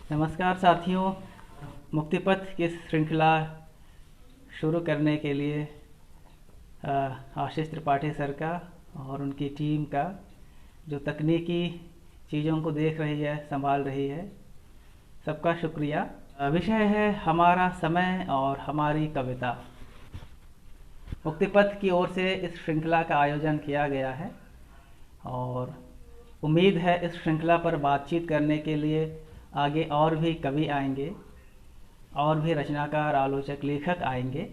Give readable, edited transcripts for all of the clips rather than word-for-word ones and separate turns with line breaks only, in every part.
नमस्कार साथियों। मुक्तिपथ की श्रृंखला शुरू करने के लिए आशीष त्रिपाठी सर का और उनकी टीम का, जो तकनीकी चीज़ों को देख रही है, संभाल रही है, सबका शुक्रिया। विषय है हमारा समय और हमारी कविता। मुक्तिपथ की ओर से इस श्रृंखला का आयोजन किया गया है और उम्मीद है इस श्रृंखला पर बातचीत करने के लिए आगे और भी कवि आएंगे, और भी रचनाकार, आलोचक, लेखक आएंगे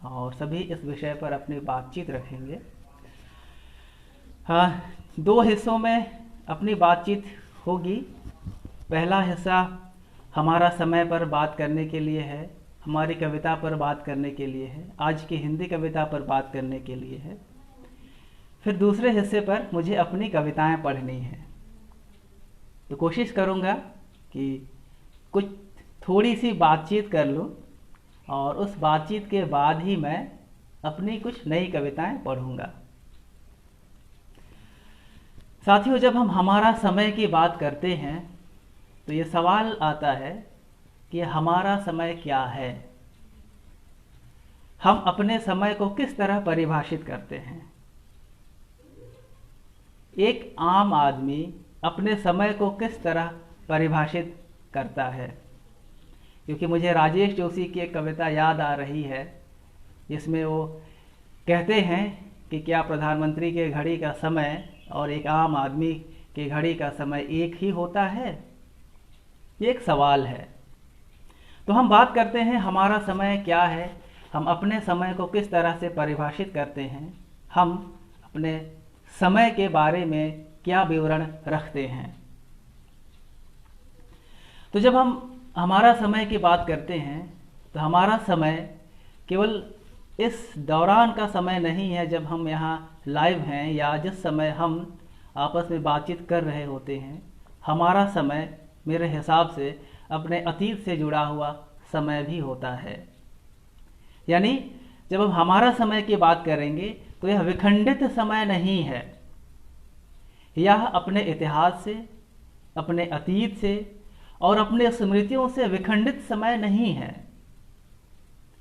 और सभी इस विषय पर अपनी बातचीत रखेंगे। हाँ, 2 हिस्सों में अपनी बातचीत होगी। पहला हिस्सा हमारा समय पर बात करने के लिए है, हमारी कविता पर बात करने के लिए है, आज की हिंदी कविता पर बात करने के लिए है। फिर दूसरे हिस्से पर मुझे अपनी कविताएं पढ़नी हैं, तो कोशिश करूँगा कि कुछ थोड़ी सी बातचीत कर लूँ और उस बातचीत के बाद ही मैं अपनी कुछ नई कविताएं पढ़ूँगा। साथियों, जब हम हमारा समय की बात करते हैं तो ये सवाल आता है कि हमारा समय क्या है, हम अपने समय को किस तरह परिभाषित करते हैं। एक आम आदमी अपने समय को किस तरह परिभाषित करता है, क्योंकि मुझे राजेश जोशी की एक कविता याद आ रही है जिसमें वो कहते हैं कि क्या प्रधानमंत्री के घड़ी का समय और एक आम आदमी के घड़ी का समय एक ही होता है। ये एक सवाल है। तो हम बात करते हैं हमारा समय क्या है, हम अपने समय को किस तरह से परिभाषित करते हैं, हम अपने समय के बारे में क्या विवरण रखते हैं। तो जब हम हमारा समय की बात करते हैं तो हमारा समय केवल इस दौरान का समय नहीं है जब हम यहाँ लाइव हैं या जिस समय हम आपस में बातचीत कर रहे होते हैं। हमारा समय मेरे हिसाब से अपने अतीत से जुड़ा हुआ समय भी होता है। यानी जब हम हमारा समय की बात करेंगे तो यह विखंडित समय नहीं है, यह अपने इतिहास से, अपने अतीत से और अपने स्मृतियों से विखंडित समय नहीं है।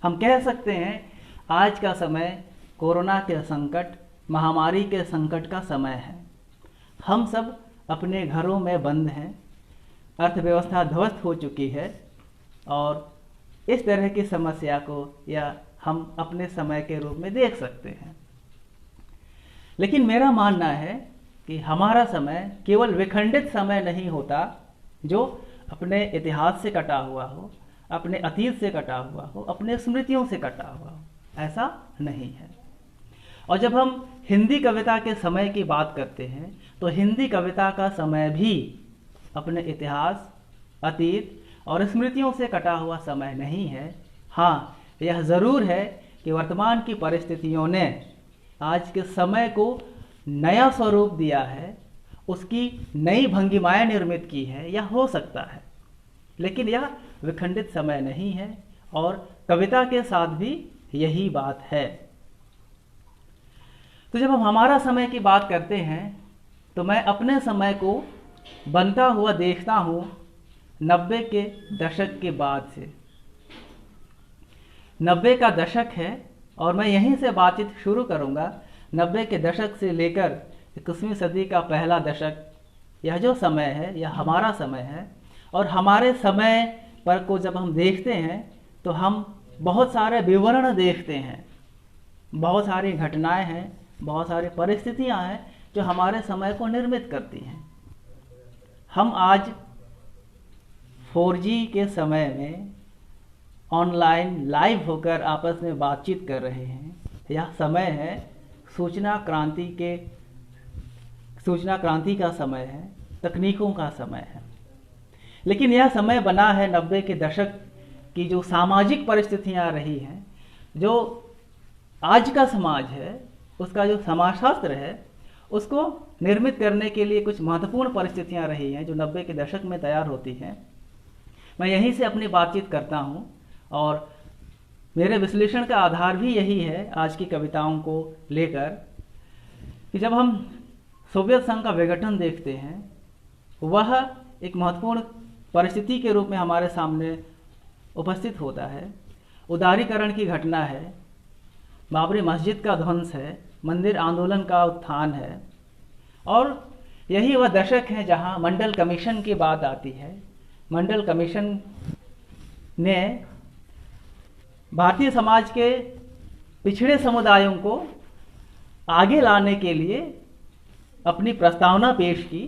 हम कह सकते हैं आज का समय कोरोना के संकट, महामारी के संकट का समय है। हम सब अपने घरों में बंद हैं, अर्थव्यवस्था ध्वस्त हो चुकी है और इस तरह की समस्या को या हम अपने समय के रूप में देख सकते हैं। लेकिन मेरा मानना है कि हमारा समय केवल विखंडित समय नहीं होता जो अपने इतिहास से कटा हुआ हो, अपने अतीत से कटा हुआ हो, अपने स्मृतियों से कटा हुआ हो, ऐसा नहीं है। और जब हम हिंदी कविता के समय की बात करते हैं तो हिंदी कविता का समय भी अपने इतिहास, अतीत और स्मृतियों से कटा हुआ समय नहीं है। हाँ, यह ज़रूर है कि वर्तमान की परिस्थितियों ने आज के समय को नया स्वरूप दिया है, उसकी नई भंगिमाएं निर्मित की है, यह हो सकता है, लेकिन यह विखंडित समय नहीं है। और कविता के साथ भी यही बात है। तो जब हम हमारा समय की बात करते हैं तो मैं अपने समय को बनता हुआ देखता हूँ 90 के दशक के बाद से। 90 का दशक है और मैं यहीं से बातचीत शुरू करूँगा। 90 के दशक से लेकर 21वीं सदी का पहला दशक, यह जो समय है यह हमारा समय है। और हमारे समय पर को जब हम देखते हैं तो हम बहुत सारे विवरण देखते हैं, बहुत सारी घटनाएं हैं, बहुत सारी परिस्थितियां हैं जो हमारे समय को निर्मित करती हैं। हम आज 4G के समय में ऑनलाइन लाइव होकर आपस में बातचीत कर रहे हैं। यह समय है सूचना क्रांति का समय है, तकनीकों का समय है। लेकिन यह समय बना है 90 के दशक की जो सामाजिक परिस्थितियां रही हैं, जो आज का समाज है, उसका जो समाजशास्त्र है, उसको निर्मित करने के लिए कुछ महत्वपूर्ण परिस्थितियां रही हैं जो 90 के दशक में तैयार होती हैं। मैं यहीं से अपनी बातचीत करता हूं और मेरे विश्लेषण का आधार भी यही है आज की कविताओं को लेकर कि जब हम सोवियत संघ का विघटन देखते हैं, वह एक महत्वपूर्ण परिस्थिति के रूप में हमारे सामने उपस्थित होता है। उदारीकरण की घटना है, बाबरी मस्जिद का ध्वंस है, मंदिर आंदोलन का उत्थान है, और यही वह दशक है जहां मंडल कमीशन की बात आती है। मंडल कमीशन ने भारतीय समाज के पिछड़े समुदायों को आगे लाने के लिए अपनी प्रस्तावना पेश की,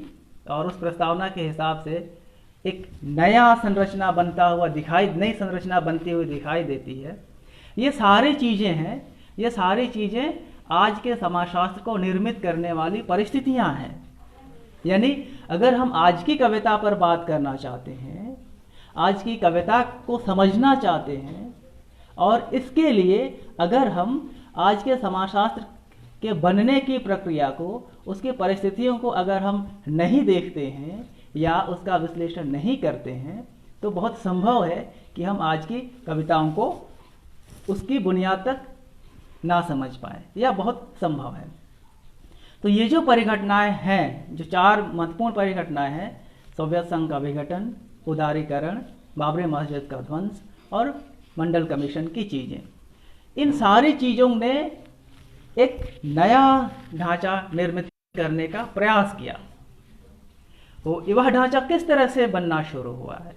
और उस प्रस्तावना के हिसाब से एक नया संरचना बनता हुआ नई संरचना बनती हुई दिखाई देती है। ये सारी चीज़ें हैं, ये सारी चीज़ें आज के समाजशास्त्र को निर्मित करने वाली परिस्थितियां हैं। यानी अगर हम आज की कविता पर बात करना चाहते हैं, आज की कविता को समझना चाहते हैं, और इसके लिए अगर हम आज के समाजशास्त्र के बनने की प्रक्रिया को, उसकी परिस्थितियों को अगर हम नहीं देखते हैं या उसका विश्लेषण नहीं करते हैं, तो बहुत संभव है कि हम आज की कविताओं को उसकी बुनियाद तक ना समझ पाए, या बहुत संभव है। तो ये जो परिघटनाएं हैं, जो 4 महत्वपूर्ण परिघटनाएं हैं, सोवियत संघ का विघटन, उदारीकरण, बाबरी मस्जिद का ध्वंस और मंडल कमीशन की चीज़ें, इन सारी चीज़ों ने एक नया ढांचा निर्मित करने का प्रयास किया। तो वह ढांचा किस तरह से बनना शुरू हुआ है?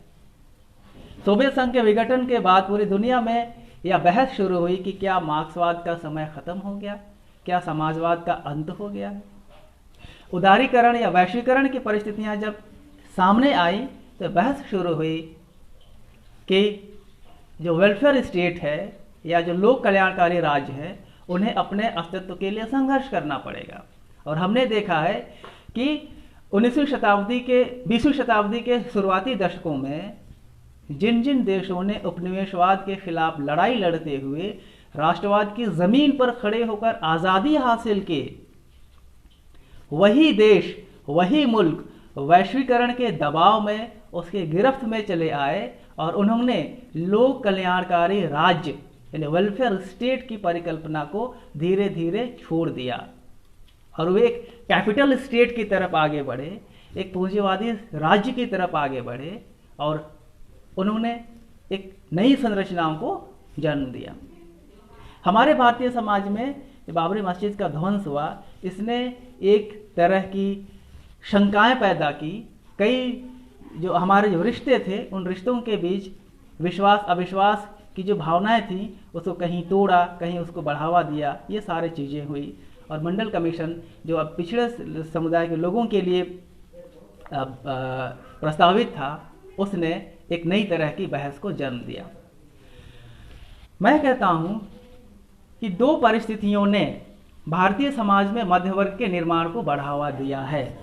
सोवियत संघ के विघटन के बाद पूरी दुनिया में यह बहस शुरू हुई कि क्या मार्क्सवाद का समय खत्म हो गया, क्या समाजवाद का अंत हो गया है। उदारीकरण या वैश्वीकरण की परिस्थितियां जब सामने आई तो बहस शुरू हुई कि जो वेलफेयर स्टेट है या जो लोक कल्याणकारी राज्य है, उन्हें अपने अस्तित्व के लिए संघर्ष करना पड़ेगा। और हमने देखा है कि 20वीं शताब्दी के शुरुआती दशकों में जिन जिन देशों ने उपनिवेशवाद के खिलाफ लड़ाई लड़ते हुए राष्ट्रवाद की जमीन पर खड़े होकर आज़ादी हासिल की, वही देश, वही मुल्क वैश्वीकरण के दबाव में, उसके गिरफ्त में चले आए, और उन्होंने लोक कल्याणकारी राज्य यानी वेलफेयर स्टेट की परिकल्पना को धीरे धीरे छोड़ दिया, और वे एक कैपिटल स्टेट की तरफ आगे बढ़े, एक पूंजीवादी राज्य की तरफ आगे बढ़े, और उन्होंने एक नई संरचनाओं को जन्म दिया। हमारे भारतीय समाज में बाबरी मस्जिद का ध्वंस हुआ, इसने एक तरह की शंकाएं पैदा की। कई जो हमारे जो रिश्ते थे, उन रिश्तों के बीच विश्वास अविश्वास की जो भावनाएं थी, उसको कहीं तोड़ा, कहीं उसको बढ़ावा दिया, ये सारी चीज़ें हुई। और मंडल कमीशन जो अब पिछड़े समुदाय के लोगों के लिए प्रस्तावित था, उसने एक नई तरह की बहस को जन्म दिया। मैं कहता हूं कि 2 परिस्थितियों ने भारतीय समाज में मध्य वर्ग के निर्माण को बढ़ावा दिया है,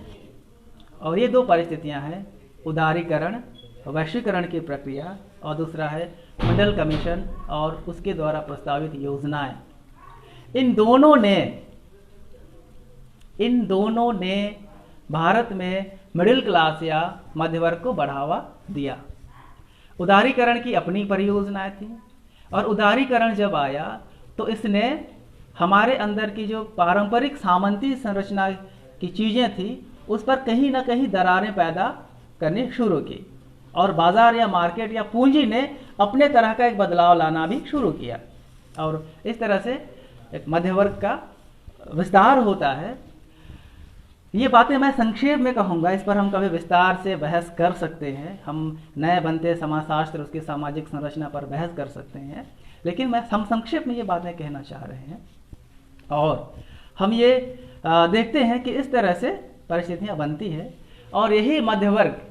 और ये 2 परिस्थितियां हैं, उदारीकरण, वैश्वीकरण की प्रक्रिया, और दूसरा है मंडल कमीशन और उसके द्वारा प्रस्तावित योजनाएं। इन दोनों ने भारत में मिडिल क्लास या मध्य वर्ग को बढ़ावा दिया। उदारीकरण की अपनी परियोजनाएं थी, और उदारीकरण जब आया तो इसने हमारे अंदर की जो पारंपरिक सामंती संरचना की चीज़ें थी, उस पर कहीं ना कहीं दरारें पैदा करनी शुरू की, और बाजार या मार्केट या पूंजी ने अपने तरह का एक बदलाव लाना भी शुरू किया, और इस तरह से एक मध्य वर्ग का विस्तार होता है। ये बातें मैं संक्षेप में कहूँगा, इस पर हम कभी विस्तार से बहस कर सकते हैं, हम नए बनते समाजशास्त्र, उसकी सामाजिक संरचना पर बहस कर सकते हैं, लेकिन हम संक्षेप में ये बातें कहना चाह रहे हैं। और हम ये देखते हैं कि इस तरह से परिस्थितियाँ बनती है, और यही मध्य वर्ग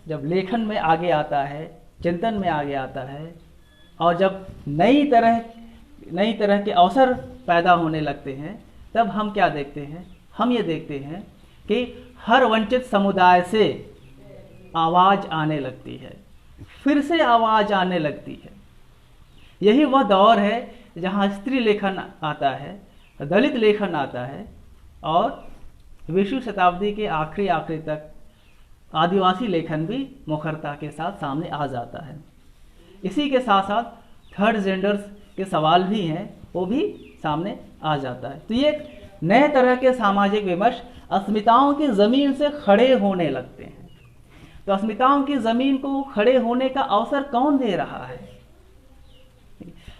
जब लेखन में आगे आता है, चिंतन में आगे आता है, और जब नई तरह के अवसर पैदा होने लगते हैं, तब हम क्या देखते हैं? हम ये देखते हैं कि हर वंचित समुदाय से आवाज़ आने लगती है, फिर से आवाज़ आने लगती है। यही वह दौर है जहाँ स्त्री लेखन आता है, दलित लेखन आता है, और 20वीं शताब्दी के आखिरी तक आदिवासी लेखन भी मुखरता के साथ सामने आ जाता है। इसी के साथ साथ थर्ड जेंडर्स के सवाल भी हैं, वो भी सामने आ जाता है। तो ये एक नए तरह के सामाजिक विमर्श अस्मिताओं की ज़मीन से खड़े होने लगते हैं। तो अस्मिताओं की जमीन को खड़े होने का अवसर कौन दे रहा है?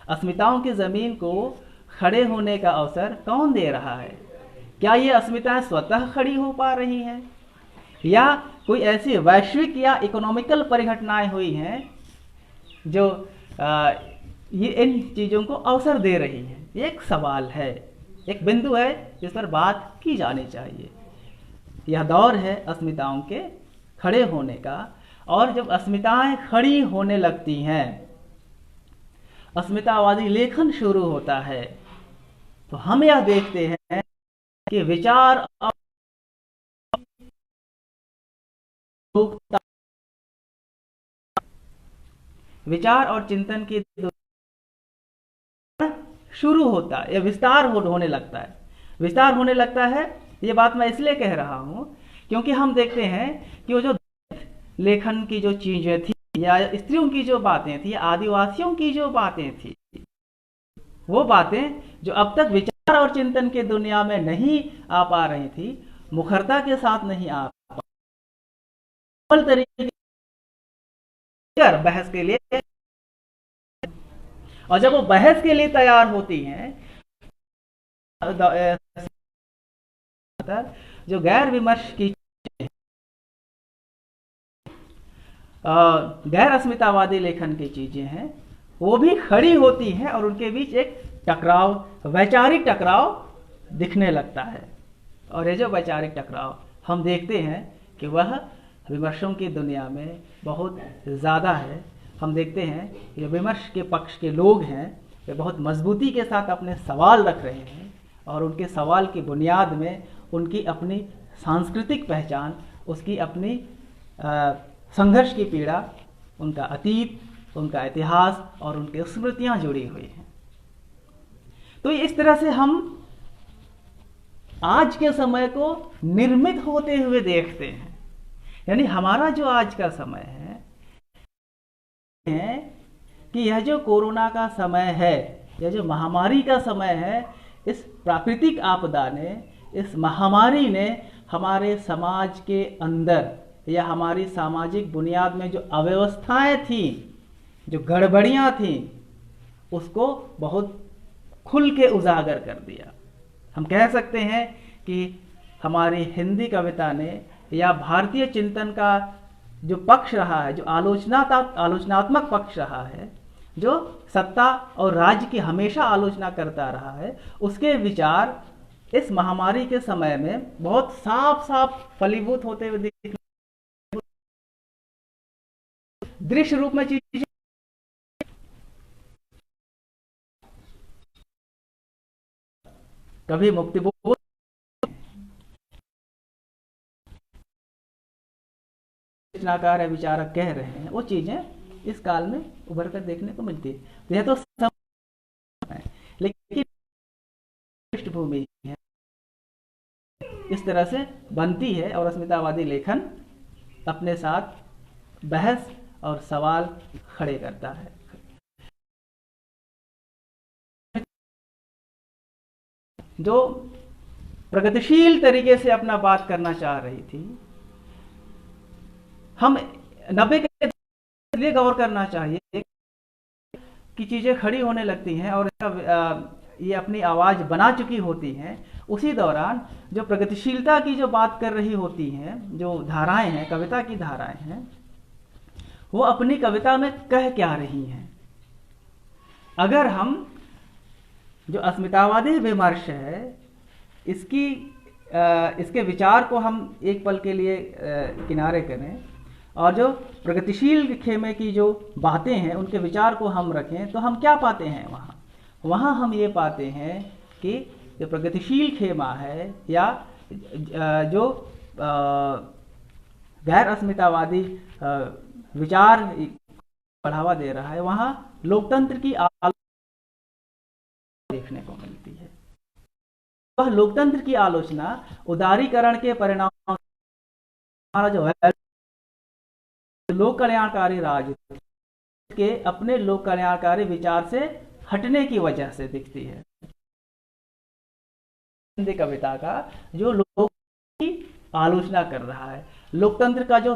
अस्मिताओं की जमीन को खड़े होने का अवसर कौन दे रहा है? क्या ये अस्मिताएं स्वतः खड़ी हो पा रही हैं, या कोई ऐसी वैश्विक या इकोनॉमिकल परिघटनाएं हुई हैं जो ये इन चीज़ों को अवसर दे रही हैं? ये एक सवाल है, एक बिंदु है जिस पर बात की जानी चाहिए। यह दौर है अस्मिताओं के खड़े होने का, और जब अस्मिताएं खड़ी होने लगती हैं, अस्मितावादी लेखन शुरू होता है, तो हम यह देखते हैं कि विचार और चिंतन की शुरू होता है या विस्तार होने लगता है। विस्तार होने लगता है, ये बात मैं इसलिए कह रहा हूं क्योंकि हम देखते हैं कि वो जो लेखन की जो चीजें थी, या स्त्रियों की जो बातें थी, आदिवासियों की जो बातें थी, वो बातें जो अब तक विचार और चिंतन की दुनिया में नहीं आ पा रही थी, मुखरता के साथ नहीं आ पा तरीके बहस के लिए, और जब वो बहस के लिए तैयार होती हैं, जो गैर विमर्श की गैर अस्मितावादी लेखन की चीजें हैं, वो भी खड़ी होती हैं और उनके बीच एक टकराव, वैचारिक टकराव दिखने लगता है। और ये जो वैचारिक टकराव हम देखते हैं कि वह विमर्शों की दुनिया में बहुत ज़्यादा है। हम देखते हैं कि विमर्श के पक्ष के लोग हैं, वे बहुत मजबूती के साथ अपने सवाल रख रहे हैं, और उनके सवाल की बुनियाद में उनकी अपनी सांस्कृतिक पहचान, उसकी अपनी संघर्ष की पीड़ा, उनका अतीत, उनका इतिहास और उनकी स्मृतियां जुड़ी हुई हैं। तो इस तरह से हम आज के समय को निर्मित होते हुए देखते हैं। यानी हमारा जो आज का समय है कि यह जो कोरोना का समय है, यह जो महामारी का समय है, इस प्राकृतिक आपदा ने, इस महामारी ने हमारे समाज के अंदर या हमारी सामाजिक बुनियाद में जो अव्यवस्थाएं थी, जो गड़बड़ियां थी, उसको बहुत खुल के उजागर कर दिया। हम कह सकते हैं कि हमारी हिंदी कविता ने या भारतीय चिंतन का जो पक्ष रहा है, जो आलोचनात्मक पक्ष रहा है, जो सत्ता और राज्य की हमेशा आलोचना करता रहा है, उसके विचार इस महामारी के समय में बहुत साफ साफ फलीभूत होते हुए दिख, दृश्य रूप में चीजें कभी मुक्तिबोध रचनाकार या विचारक कह रहे हैं, वो चीजें इस काल में उभर कर देखने को मिलती है। तो यह तो है, लेकिन पृष्ठभूमि है इस तरह से बनती है, और अस्मितावादी लेखन अपने साथ बहस और सवाल खड़े करता है। जो प्रगतिशील तरीके से अपना बात करना चाह रही थी, हम 90 के लिए गौर करना चाहिए कि चीजें खड़ी होने लगती हैं और ये अपनी आवाज बना चुकी होती हैं। उसी दौरान जो प्रगतिशीलता की जो बात कर रही होती हैं, जो धाराएं हैं, कविता की धाराएं हैं, वो अपनी कविता में कह क्या रही हैं। अगर हम जो अस्मितावादी विमर्श है, इसके विचार को हम एक पल के लिए किनारे करें, और जो प्रगतिशील खेमे की जो बातें हैं उनके विचार को हम रखें, तो हम क्या पाते हैं वहाँ हम ये पाते हैं कि जो प्रगतिशील खेमा है या जो गैर अस्मितावादी विचार बढ़ावा दे रहा है, वहाँ लोकतंत्र की आलोचना देखने को मिलती है। वह लोकतंत्र की आलोचना उदारीकरण के परिणाम, हमारा जो है लोक कल्याणकारी राज के अपने लोक कल्याणकारी विचार से हटने की वजह से दिखती है। हिंदी कविता का जो लोक की आलोचना कर रहा है, लोकतंत्र का जो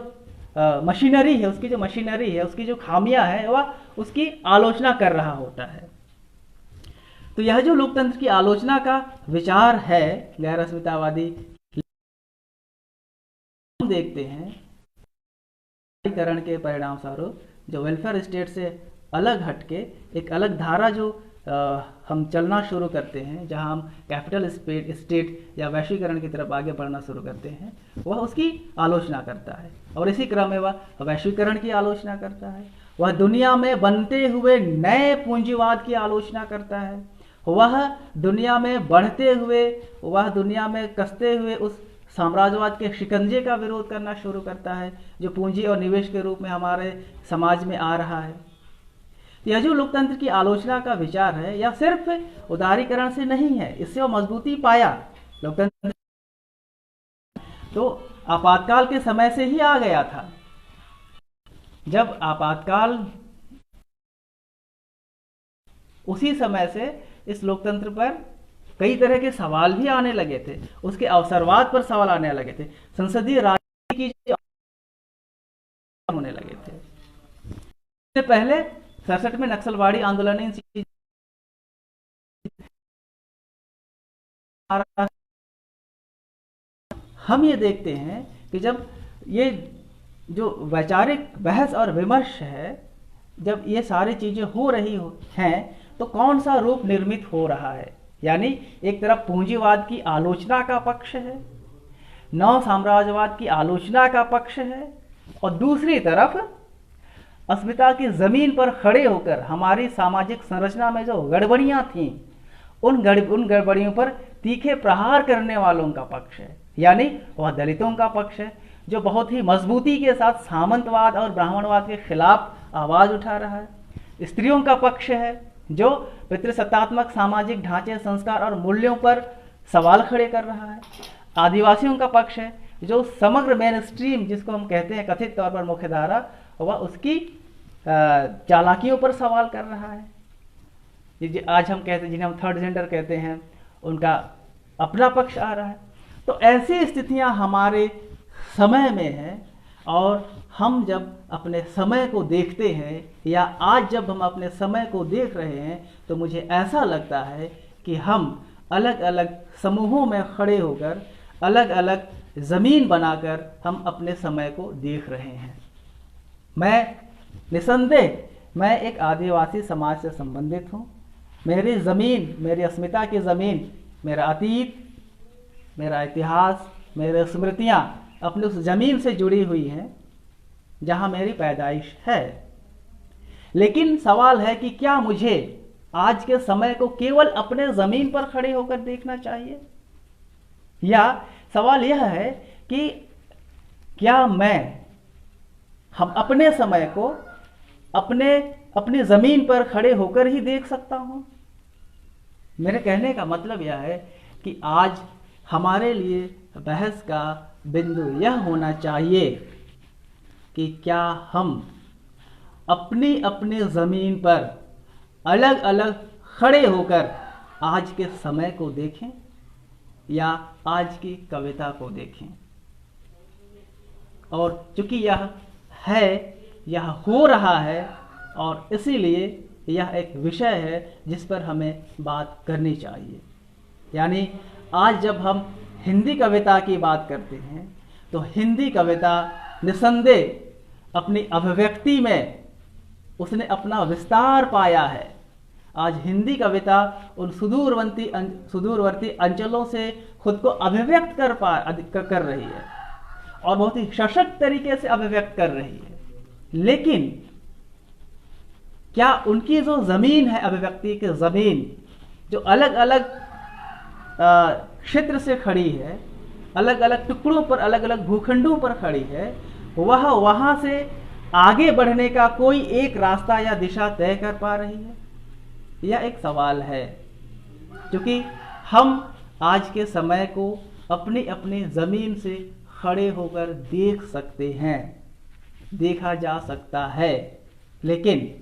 मशीनरी है, उसकी जो मशीनरी है, उसकी जो खामियां है, वह उसकी आलोचना कर रहा होता है। तो यह जो लोकतंत्र की आलोचना का विचार है गैर अस्मितावादी, हम देखते हैं करण के परिणाम स्वरूप जो वेलफेयर स्टेट से अलग हटके एक अलग धारा जो हम चलना शुरू करते हैं, जहां हम कैपिटल स्टेट या वैश्वीकरण की तरफ आगे बढ़ना शुरू करते हैं, वह उसकी आलोचना करता है। और इसी क्रम में वह वैश्वीकरण की आलोचना करता है, वह दुनिया में बनते हुए नए पूंजीवाद की आलोचना करता है, वह दुनिया में बढ़ते हुए, वह दुनिया में कसते हुए उस साम्राज्यवाद के शिकंजे का विरोध करना शुरू करता है जो पूंजी और निवेश के रूप में हमारे समाज में आ रहा है। यह जो लोकतंत्र की आलोचना का विचार है, यह सिर्फ उदारीकरण से नहीं है, इससे वो मजबूती पाया लोकतंत्र तो आपातकाल के समय से ही आ गया था। जब आपातकाल, उसी समय से इस लोकतंत्र पर कई तरह के सवाल भी आने लगे थे, उसके अवसरवाद पर सवाल आने लगे थे, संसदीय राजनीति की होने लगे थे। इससे पहले 67 में नक्सलवाड़ी आंदोलन, हम ये देखते हैं कि जब ये जो वैचारिक बहस और विमर्श है, जब ये सारी चीजें हो रही हैं, तो कौन सा रूप निर्मित हो रहा है। यानी एक तरफ पूंजीवाद की आलोचना का पक्ष है, नव साम्राज्यवाद की आलोचना का पक्ष है, और दूसरी तरफ अस्मिता की जमीन पर खड़े होकर हमारी सामाजिक संरचना में जो गड़बड़ियां थीं, उन गड़बड़ियों पर तीखे प्रहार करने वालों का पक्ष है। यानी वह दलितों का पक्ष है जो बहुत ही मजबूती के साथ सामंतवाद और ब्राह्मणवाद के खिलाफ आवाज उठा रहा है। स्त्रियों का पक्ष है जो पितृसत्तात्मक सामाजिक ढांचे, संस्कार और मूल्यों पर सवाल खड़े कर रहा है। आदिवासियों का पक्ष है जो समग्र मेन स्ट्रीम, जिसको हम कहते हैं कथित तौर पर मुख्यधारा, वह उसकी चालाकियों पर सवाल कर रहा है। आज हम कहते हैं, जिन्हें हम थर्ड जेंडर कहते हैं, उनका अपना पक्ष आ रहा है। तो ऐसी स्थितियां हमारे समय में हैं, और हम जब अपने समय को देखते हैं, या आज जब हम अपने समय को देख रहे हैं, तो मुझे ऐसा लगता है कि हम अलग अलग समूहों में खड़े होकर, अलग अलग ज़मीन बनाकर हम अपने समय को देख रहे हैं। मैं निसंदेह मैं एक आदिवासी समाज से संबंधित हूँ। मेरी ज़मीन, मेरी अस्मिता की ज़मीन, मेरा अतीत, मेरा इतिहास, मेरे स्मृतियाँ अपनी उस ज़मीन से जुड़ी हुई हैं जहाँ मेरी पैदाइश है। लेकिन सवाल है कि क्या मुझे आज के समय को केवल अपने ज़मीन पर खड़े होकर देखना चाहिए, या सवाल यह है कि क्या हम अपने समय को अपनी ज़मीन पर खड़े होकर ही देख सकता हूँ। मेरे कहने का मतलब यह है कि आज हमारे लिए बहस का बिंदु यह होना चाहिए कि क्या हम अपनी अपनी ज़मीन पर अलग अलग खड़े होकर आज के समय को देखें, या आज की कविता को देखें। और चूंकि यह हो रहा है, और इसीलिए यह एक विषय है जिस पर हमें बात करनी चाहिए। यानी आज जब हम हिंदी कविता की बात करते हैं, तो हिंदी कविता निसंदेह अपनी अभिव्यक्ति में उसने अपना विस्तार पाया है। आज हिंदी कविता उन सुदूरवर्ती अंचलों से खुद को अभिव्यक्त कर रही है, और बहुत ही सशक्त तरीके से अभिव्यक्त कर रही है। लेकिन क्या उनकी जो ज़मीन है, अभिव्यक्ति की ज़मीन, जो अलग अलग क्षेत्र से खड़ी है, अलग अलग टुकड़ों पर, अलग अलग भूखंडों पर खड़ी है, वह वहाँ से आगे बढ़ने का कोई एक रास्ता या दिशा तय कर पा रही है? यह एक सवाल है। क्योंकि हम आज के समय को अपनी अपनी ज़मीन से खड़े होकर देख सकते हैं, देखा जा सकता है, लेकिन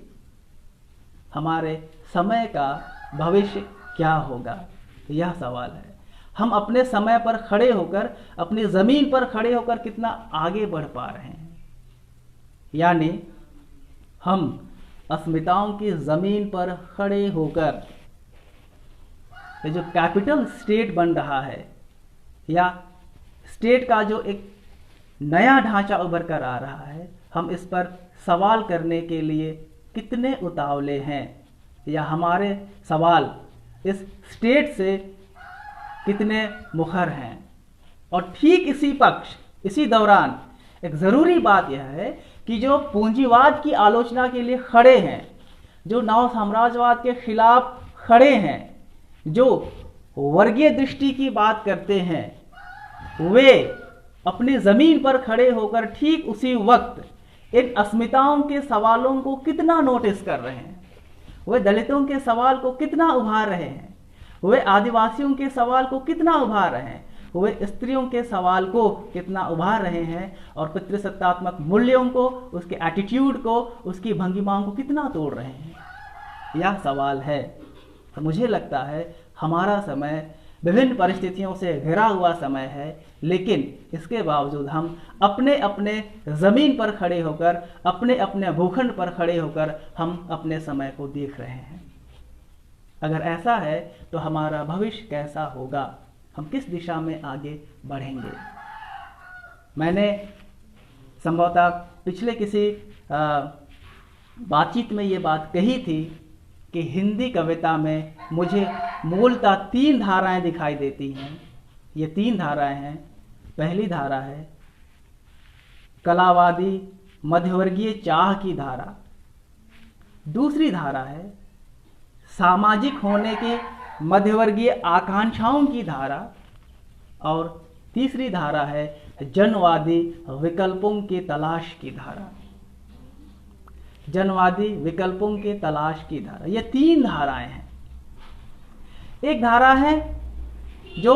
हमारे समय का भविष्य क्या होगा, यह सवाल है। हम अपने समय पर खड़े होकर, अपनी ज़मीन पर खड़े होकर कितना आगे बढ़ पा रहे हैं, यानी हम अस्मिताओं की ज़मीन पर खड़े होकर ये जो कैपिटल स्टेट बन रहा है या स्टेट का जो एक नया ढांचा उभर कर आ रहा है, हम इस पर सवाल करने के लिए कितने उतावले हैं या हमारे सवाल इस स्टेट से कितने मुखर हैं। और ठीक इसी दौरान एक ज़रूरी बात यह है कि जो पूंजीवाद की आलोचना के लिए खड़े हैं, जो नव साम्राज्यवाद के खिलाफ खड़े हैं, जो वर्गीय दृष्टि की बात करते हैं, वे अपनी ज़मीन पर खड़े होकर ठीक उसी वक्त इन अस्मिताओं के सवालों को कितना नोटिस कर रहे हैं, वे दलितों के सवाल को कितना उभार रहे हैं, वे आदिवासियों के सवाल को कितना उभार रहे हैं, वे स्त्रियों के सवाल को कितना उभार रहे हैं और पितृसत्तात्मक मूल्यों को, उसके एटीट्यूड को, उसकी भंगिमाओं को कितना तोड़ रहे हैं, यह सवाल है। तो मुझे लगता है हमारा समय विभिन्न परिस्थितियों से घिरा हुआ समय है, लेकिन इसके बावजूद हम अपने अपने ज़मीन पर खड़े होकर, अपने अपने भूखंड पर खड़े होकर हम अपने समय को देख रहे हैं। अगर ऐसा है तो हमारा भविष्य कैसा होगा, हम किस दिशा में आगे बढ़ेंगे। मैंने संभवतः पिछले किसी बातचीत में ये बात कही थी कि हिंदी कविता में मुझे मूलतः 3 धाराएं दिखाई देती हैं। ये 3 धाराएं हैं। पहली धारा है कलावादी मध्यवर्गीय चाह की धारा, दूसरी धारा है सामाजिक होने की मध्यवर्गीय आकांक्षाओं की धारा, और तीसरी धारा है जनवादी विकल्पों की तलाश की धारा। जनवादी विकल्पों के तलाश की धारा, ये 3 धाराएं हैं। एक धारा है जो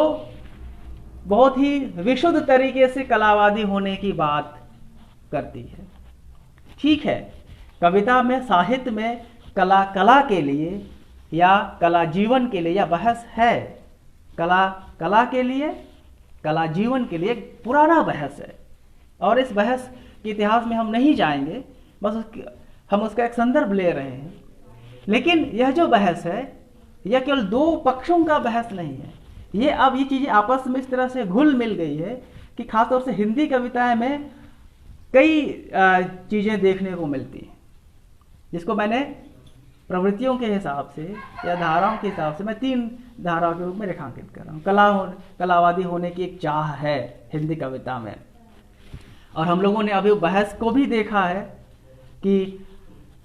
बहुत ही विशुद्ध तरीके से कलावादी होने की बात करती है। ठीक है, कविता में, साहित्य में कला के लिए या कला जीवन के लिए यह बहस है। कला के लिए, कला जीवन के लिए एक पुराना बहस है, और इस बहस के इतिहास में हम नहीं जाएंगे, बस हम उसका एक संदर्भ ले रहे हैं। लेकिन यह जो बहस है यह केवल 2 पक्षों का बहस नहीं है। ये चीज़ें आपस में इस तरह से घुल मिल गई है कि खासतौर से हिंदी कविताएं में कई चीज़ें देखने को मिलती हैं, जिसको मैंने प्रवृत्तियों के हिसाब से या धाराओं के हिसाब से मैं 3 धाराओं के रूप में रेखांकित कर रहा हूँ। कलावादी होने की एक चाह है हिंदी कविता में, और हम लोगों ने अभी बहस को भी देखा है कि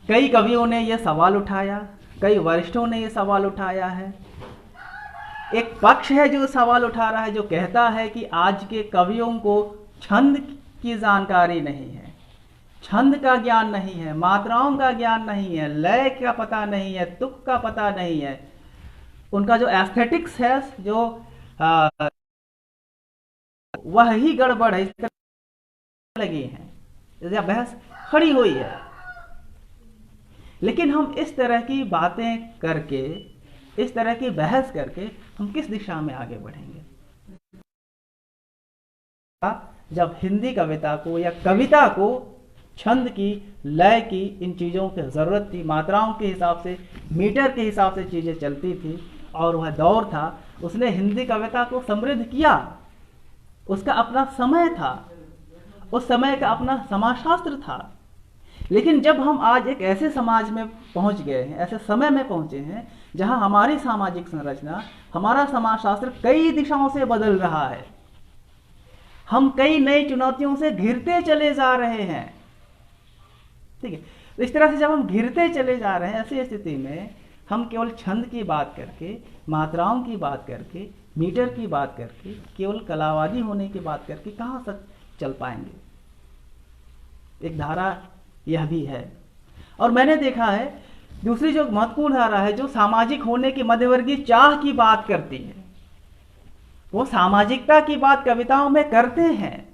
कई कवियों ने यह सवाल उठाया, कई वरिष्ठों ने यह सवाल उठाया है। एक पक्ष है जो सवाल उठा रहा है, जो कहता है कि आज के कवियों को छंद की जानकारी नहीं है, छंद का ज्ञान नहीं है, मात्राओं का ज्ञान नहीं है, लय का पता नहीं है, तुक का पता नहीं है, उनका जो एस्थेटिक्स है जो वह ही गड़बड़ है, इस तरह लगी है, यह बहस खड़ी हुई है। लेकिन हम इस तरह की बातें करके, इस तरह की बहस करके हम किस दिशा में आगे बढ़ेंगे? जब हिंदी कविता को या कविता को छंद की, लय की, इन चीज़ों की ज़रूरत थी, मात्राओं के हिसाब से, मीटर के हिसाब से चीज़ें चलती थी, और वह दौर था, उसने हिंदी कविता को समृद्ध किया। उसका अपना समय था, उस समय का अपना समाजशास्त्र था। लेकिन जब हम आज एक ऐसे समाज में पहुंच गए हैं, ऐसे समय में पहुंचे हैं, जहां हमारी सामाजिक संरचना, हमारा समाजशास्त्र कई दिशाओं से बदल रहा है, हम कई नई चुनौतियों से घिरते चले जा रहे हैं। ठीक है, इस तरह से जब हम घिरते चले जा रहे हैं, ऐसी स्थिति में हम केवल छंद की बात करके, मात्राओं की बात करके, मीटर की बात करके, केवल कलावादी होने की बात करके कहाँ तक चल पाएंगे? एक धारा यह भी है। और मैंने देखा है दूसरी जो महत्वपूर्ण धारा है, जो सामाजिक होने की मध्यवर्गीय चाह की बात करती है, वो सामाजिकता की बात कविताओं में करते हैं,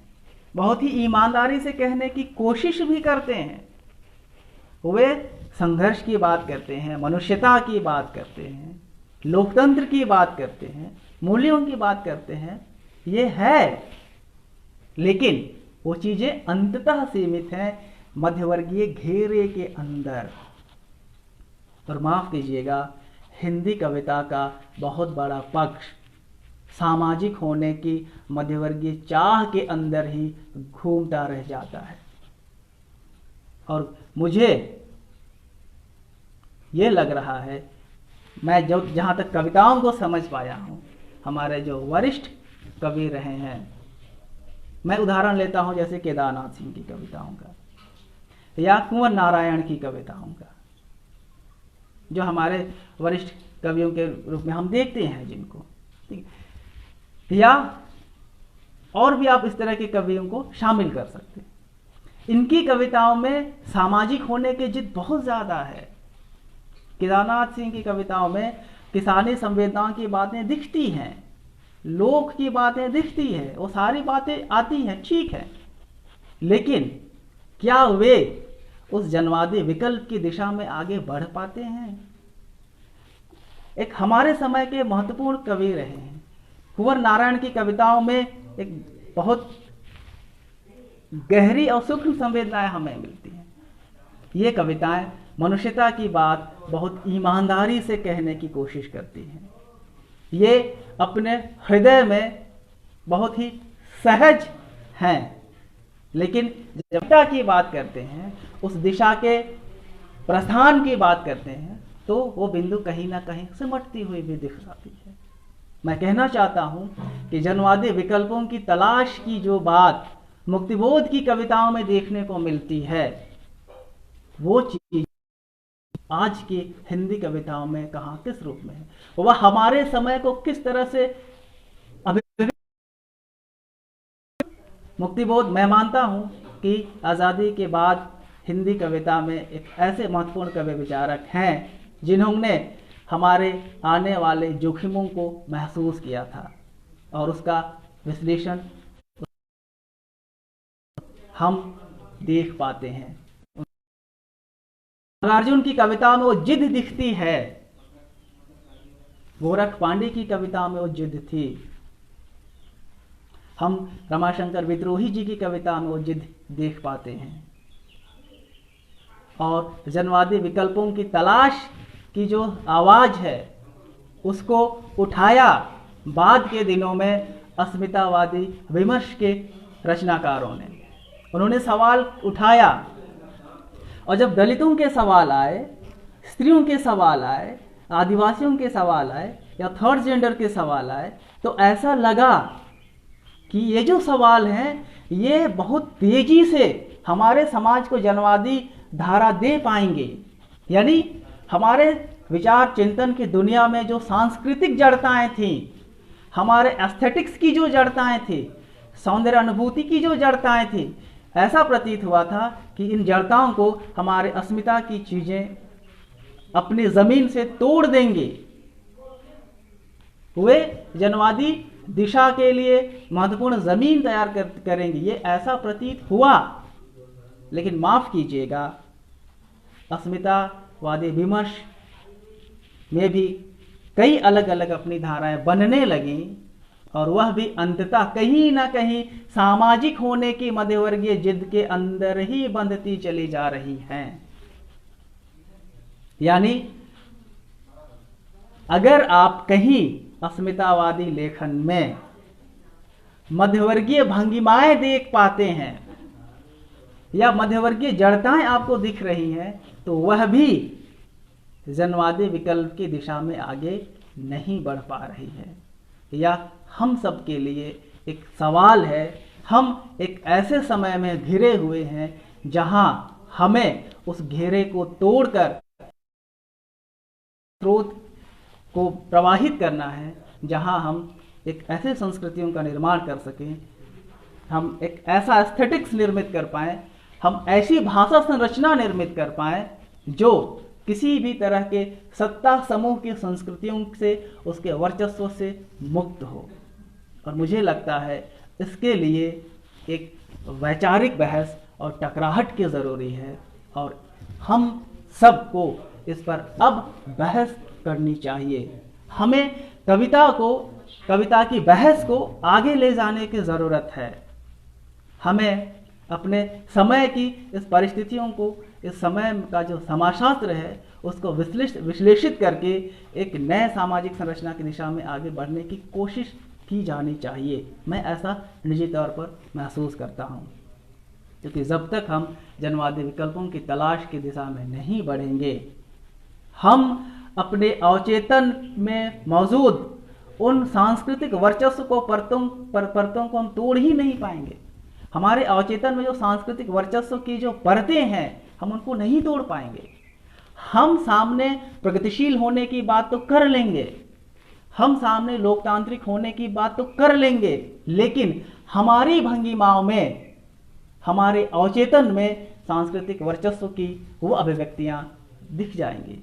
बहुत ही ईमानदारी से कहने की कोशिश भी करते हैं। वे संघर्ष की बात करते हैं, मनुष्यता की बात करते हैं, लोकतंत्र की बात करते हैं, मूल्यों की बात करते हैं, ये है। लेकिन वो चीज़ें अंततः सीमित हैं मध्यवर्गीय घेरे के अंदर। और माफ कीजिएगा, हिंदी कविता का बहुत बड़ा पक्ष सामाजिक होने की मध्यवर्गीय चाह के अंदर ही घूमता रह जाता है। और मुझे ये लग रहा है, मैं जो जहाँ तक कविताओं को समझ पाया हूँ, हमारे जो वरिष्ठ कवि रहे हैं, मैं उदाहरण लेता हूँ जैसे केदारनाथ सिंह की कविताओं का या कुंवर नारायण की कविताओं का, जो हमारे वरिष्ठ कवियों के रूप में हम देखते हैं जिनको, या और भी आप इस तरह के कवियों को शामिल कर सकते हैं। इनकी कविताओं में सामाजिक होने की जिद बहुत ज़्यादा है। केदारनाथ सिंह की कविताओं में किसानी संवेदनाओं की बातें दिखती हैं, लोक की बातें दिखती है, वो सारी बातें आती हैं, ठीक है, लेकिन क्या वे उस जनवादी विकल्प की दिशा में आगे बढ़ पाते हैं? एक हमारे समय के महत्वपूर्ण कवि रहे हैं, कुंवर नारायण की कविताओं में एक बहुत गहरी और सूक्ष्म संवेदनाएं हमें मिलती हैं। ये कविताएं मनुष्यता की बात बहुत ईमानदारी से कहने की कोशिश करती हैं। ये अपने हृदय में बहुत ही सहज हैं, लेकिन जब दिशा की बात करते हैं, उस दिशा के प्रस्थान की बात करते हैं, तो वो बिंदु कहीं ना कहीं सिमटती हुई भी दिख जाती है। मैं कहना चाहता हूं कि जनवादी विकल्पों की तलाश की जो बात मुक्तिबोध की कविताओं में देखने को मिलती है, वो चीज आज की हिंदी कविताओं में कहां, किस रूप में है, वह हमारे समय को किस तरह से मुक्तिबोध। मैं मानता हूं कि आज़ादी के बाद हिंदी कविता में एक ऐसे महत्वपूर्ण कवि विचारक हैं जिन्होंने हमारे आने वाले जोखिमों को महसूस किया था और उसका विश्लेषण हम देख पाते हैं। नागार्जुन की कविताओं में वो जिद दिखती है, गोरख पांडे की कविताओं में वो जिद थी, हम रमाशंकर विद्रोही जी की कविता में वो जिद देख पाते हैं। और जनवादी विकल्पों की तलाश की जो आवाज है, उसको उठाया बाद के दिनों में अस्मितावादी विमर्श के रचनाकारों ने। उन्होंने सवाल उठाया, और जब दलितों के सवाल आए, स्त्रियों के सवाल आए, आदिवासियों के सवाल आए या थर्ड जेंडर के सवाल आए, तो ऐसा लगा कि ये जो सवाल हैं, ये बहुत तेजी से हमारे समाज को जनवादी धारा दे पाएंगे। यानी हमारे विचार चिंतन की दुनिया में जो सांस्कृतिक जड़ताएं थीं, हमारे एस्थेटिक्स की जो जड़ताएं थी, सौंदर्य अनुभूति की जो जड़ताएं थी, ऐसा प्रतीत हुआ था कि इन जड़ताओं को हमारे अस्मिता की चीजें अपनी जमीन से तोड़ देंगे। वे जनवादी दिशा के लिए महत्वपूर्ण जमीन तैयार करेंगे, ये ऐसा प्रतीत हुआ। लेकिन माफ कीजिएगा, अस्मितावादी विमर्श में भी कई अलग अलग अपनी धाराएं बनने लगीं, और वह भी अंततः कहीं ना कहीं सामाजिक होने की मध्यवर्गीय जिद के अंदर ही बंधती चली जा रही हैं। यानी अगर आप कहीं अस्मितावादी लेखन में मध्यवर्गीय भंगिमाएं देख पाते हैं या मध्यवर्गीय जड़ताएं आपको दिख रही हैं, तो वह भी जनवादी विकल्प की दिशा में आगे नहीं बढ़ पा रही है। या हम सब के लिए एक सवाल है, हम एक ऐसे समय में घिरे हुए हैं जहां हमें उस घेरे को तोड़कर स्रोत को प्रवाहित करना है, जहां हम एक ऐसे संस्कृतियों का निर्माण कर सकें, हम एक ऐसा एस्थेटिक्स निर्मित कर पाएं, हम ऐसी भाषा संरचना निर्मित कर पाएं जो किसी भी तरह के सत्ता समूह की संस्कृतियों से, उसके वर्चस्व से मुक्त हो। और मुझे लगता है इसके लिए एक वैचारिक बहस और टकराहट की ज़रूरी है, और हम सबको इस पर अब बहस करनी चाहिए। हमें कविता की बहस को आगे ले जाने की ज़रूरत है। हमें अपने समय की इस परिस्थितियों को, इस समय का जो समाजशास्त्र है उसको विश्लेषित करके एक नए सामाजिक संरचना की दिशा में आगे बढ़ने की कोशिश की जानी चाहिए। मैं ऐसा निजी तौर पर महसूस करता हूँ, क्योंकि जब तक हम जनवादी विकल्पों की तलाश की दिशा में नहीं बढ़ेंगे, हम अपने अवचेतन में मौजूद उन सांस्कृतिक वर्चस्व को परतों को हम तोड़ ही नहीं पाएंगे। हमारे अवचेतन में जो सांस्कृतिक वर्चस्व की जो परतें हैं, हम उनको नहीं तोड़ पाएंगे। हम सामने प्रगतिशील होने की बात तो कर लेंगे, हम सामने लोकतांत्रिक होने की बात तो कर लेंगे, लेकिन हमारी भंगिमाओं में, हमारे अवचेतन में सांस्कृतिक वर्चस्व की वो अभिव्यक्तियां दिख जाएंगी।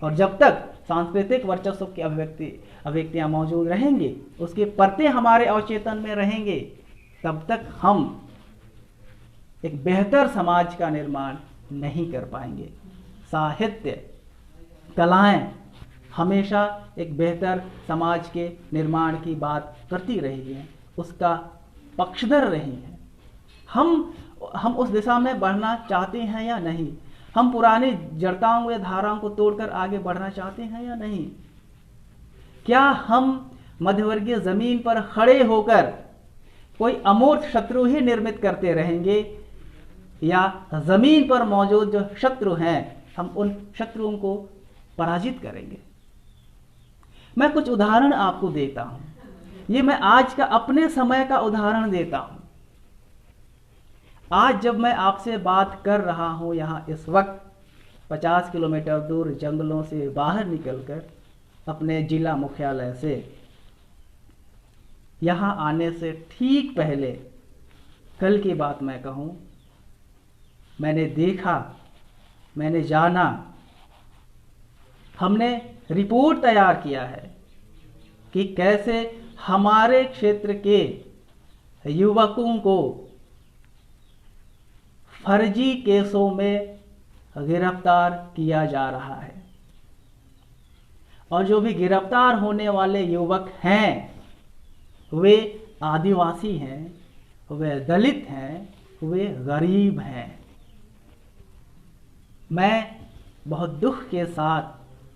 और जब तक सांस्कृतिक वर्चस्व की अभिव्यक्तियां मौजूद रहेंगी, उसके परतें हमारे अवचेतन में रहेंगे, तब तक हम एक बेहतर समाज का निर्माण नहीं कर पाएंगे। साहित्य, कलाएं हमेशा एक बेहतर समाज के निर्माण की बात करती रही हैं, उसका पक्षधर रही हैं। हम उस दिशा में बढ़ना चाहते हैं या नहीं? हम पुरानी जड़ताओं या धाराओं को तोड़कर आगे बढ़ना चाहते हैं या नहीं? क्या हम मध्यवर्गीय जमीन पर खड़े होकर कोई अमूर्त शत्रु ही निर्मित करते रहेंगे, या जमीन पर मौजूद जो शत्रु हैं, हम उन शत्रुओं को पराजित करेंगे? मैं कुछ उदाहरण आपको देता हूं। ये मैं आज का अपने समय का उदाहरण देता हूं। आज जब मैं आपसे बात कर रहा हूं, यहां इस वक्त 50 किलोमीटर दूर जंगलों से बाहर निकलकर अपने जिला मुख्यालय से, यहां आने से ठीक पहले, कल की बात मैं कहूं, मैंने देखा, मैंने जाना, हमने रिपोर्ट तैयार किया है कि कैसे हमारे क्षेत्र के युवकों को फर्जी केसों में गिरफ्तार किया जा रहा है। और जो भी गिरफ्तार होने वाले युवक हैं, वे आदिवासी हैं, वे दलित हैं, वे गरीब हैं। मैं बहुत दुख के साथ,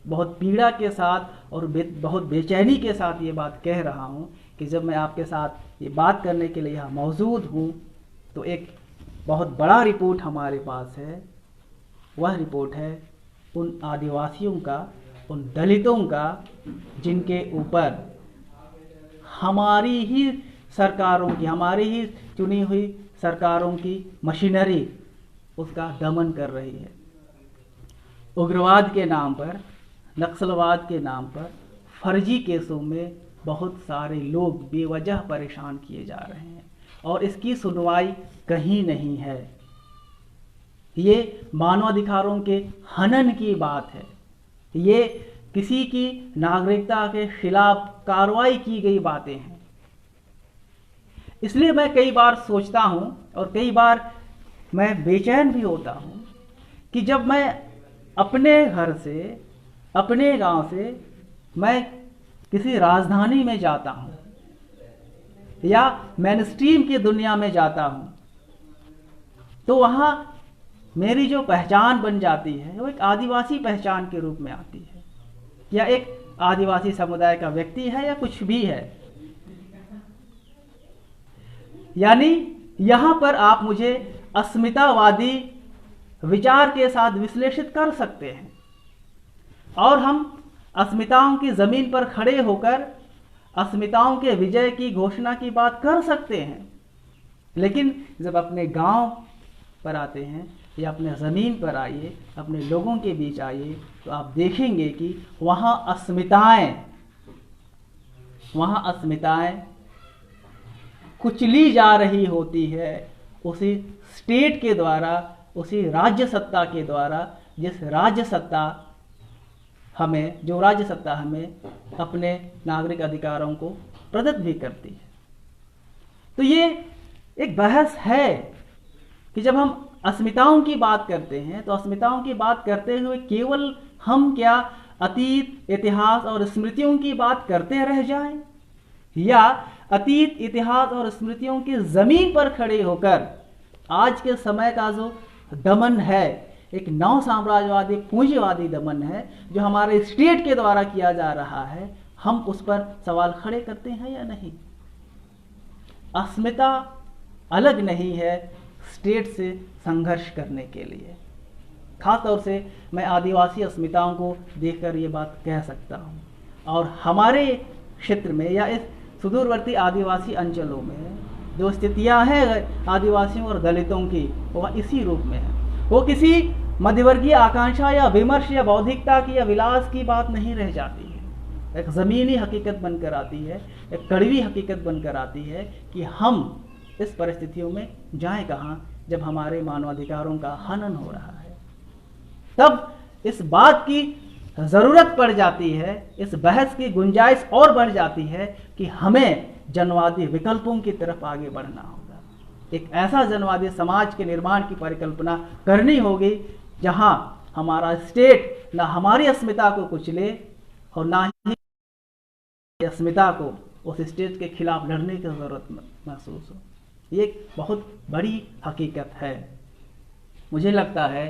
बहुत पीड़ा के साथ और बहुत बेचैनी के साथ ये बात कह रहा हूँ कि जब मैं आपके साथ ये बात करने के लिए यहाँ मौजूद हूँ, तो एक बहुत बड़ा रिपोर्ट हमारे पास है। वह रिपोर्ट है उन आदिवासियों का, उन दलितों का, जिनके ऊपर हमारी ही सरकारों की, हमारी ही चुनी हुई सरकारों की मशीनरी उसका दमन कर रही है। उग्रवाद के नाम पर, नक्सलवाद के नाम पर फर्जी केसों में बहुत सारे लोग बेवजह परेशान किए जा रहे हैं और इसकी सुनवाई कहीं नहीं है। ये मानवाधिकारों के हनन की बात है, ये किसी की नागरिकता के खिलाफ कार्रवाई की गई बातें हैं। इसलिए मैं कई बार सोचता हूं और कई बार मैं बेचैन भी होता हूं कि जब मैं अपने घर से, अपने गांव से मैं किसी राजधानी में जाता हूं या मेनस्ट्रीम की दुनिया में जाता हूं, तो वहां मेरी जो पहचान बन जाती है वो एक आदिवासी पहचान के रूप में आती है, या एक आदिवासी समुदाय का व्यक्ति है या कुछ भी है। यानी यहां पर आप मुझे अस्मितावादी विचार के साथ विश्लेषित कर सकते हैं और हम अस्मिताओं की जमीन पर खड़े होकर अस्मिताओं के विजय की घोषणा की बात कर सकते हैं। लेकिन जब अपने गांव पर आते हैं या अपने ज़मीन पर आइए, अपने लोगों के बीच आइए, तो आप देखेंगे कि वहाँ अस्मिताएं कुचली जा रही होती है उसी स्टेट के द्वारा, उसी राज्य सत्ता के द्वारा, जो राज्य सत्ता हमें अपने नागरिक अधिकारों को प्रदत्त भी करती है। तो ये एक बहस है कि जब हम अस्मिताओं की बात करते हैं तो अस्मिताओं की बात करते हुए केवल हम क्या अतीत, इतिहास और स्मृतियों की बात करते रह जाएं, या अतीत, इतिहास और स्मृतियों की जमीन पर खड़े होकर आज के समय का जो दमन है, एक नव साम्राज्यवादी पूंजीवादी दमन है जो हमारे स्टेट के द्वारा किया जा रहा है, हम उस पर सवाल खड़े करते हैं या नहीं? अस्मिता अलग नहीं है स्टेट से संघर्ष करने के लिए। खास तौर से मैं आदिवासी अस्मिताओं को देखकर ये बात कह सकता हूँ। और हमारे क्षेत्र में या इस सुदूरवर्ती आदिवासी अंचलों में जो स्थितियाँ हैं आदिवासियों और दलितों की, वह इसी रूप में है। वो किसी मध्यवर्गीय आकांक्षा या विमर्श या बौद्धिकता की या विलास की बात नहीं रह जाती है। एक ज़मीनी हकीकत बनकर आती है, एक कड़वी हकीकत बनकर आती है कि हम इस परिस्थितियों में जाएं कहाँ जब हमारे मानवाधिकारों का हनन हो रहा है। तब इस बात की ज़रूरत पड़ जाती है, इस बहस की गुंजाइश और बढ़ जाती है कि हमें जनवादी विकल्पों की तरफ आगे बढ़ना होगा। एक ऐसा जनवादी समाज के निर्माण की परिकल्पना करनी होगी जहां हमारा स्टेट ना हमारी अस्मिता को कुचले और ना ही अस्मिता को उस स्टेट के खिलाफ लड़ने की ज़रूरत महसूस हो। ये एक बहुत बड़ी हकीकत है। मुझे लगता है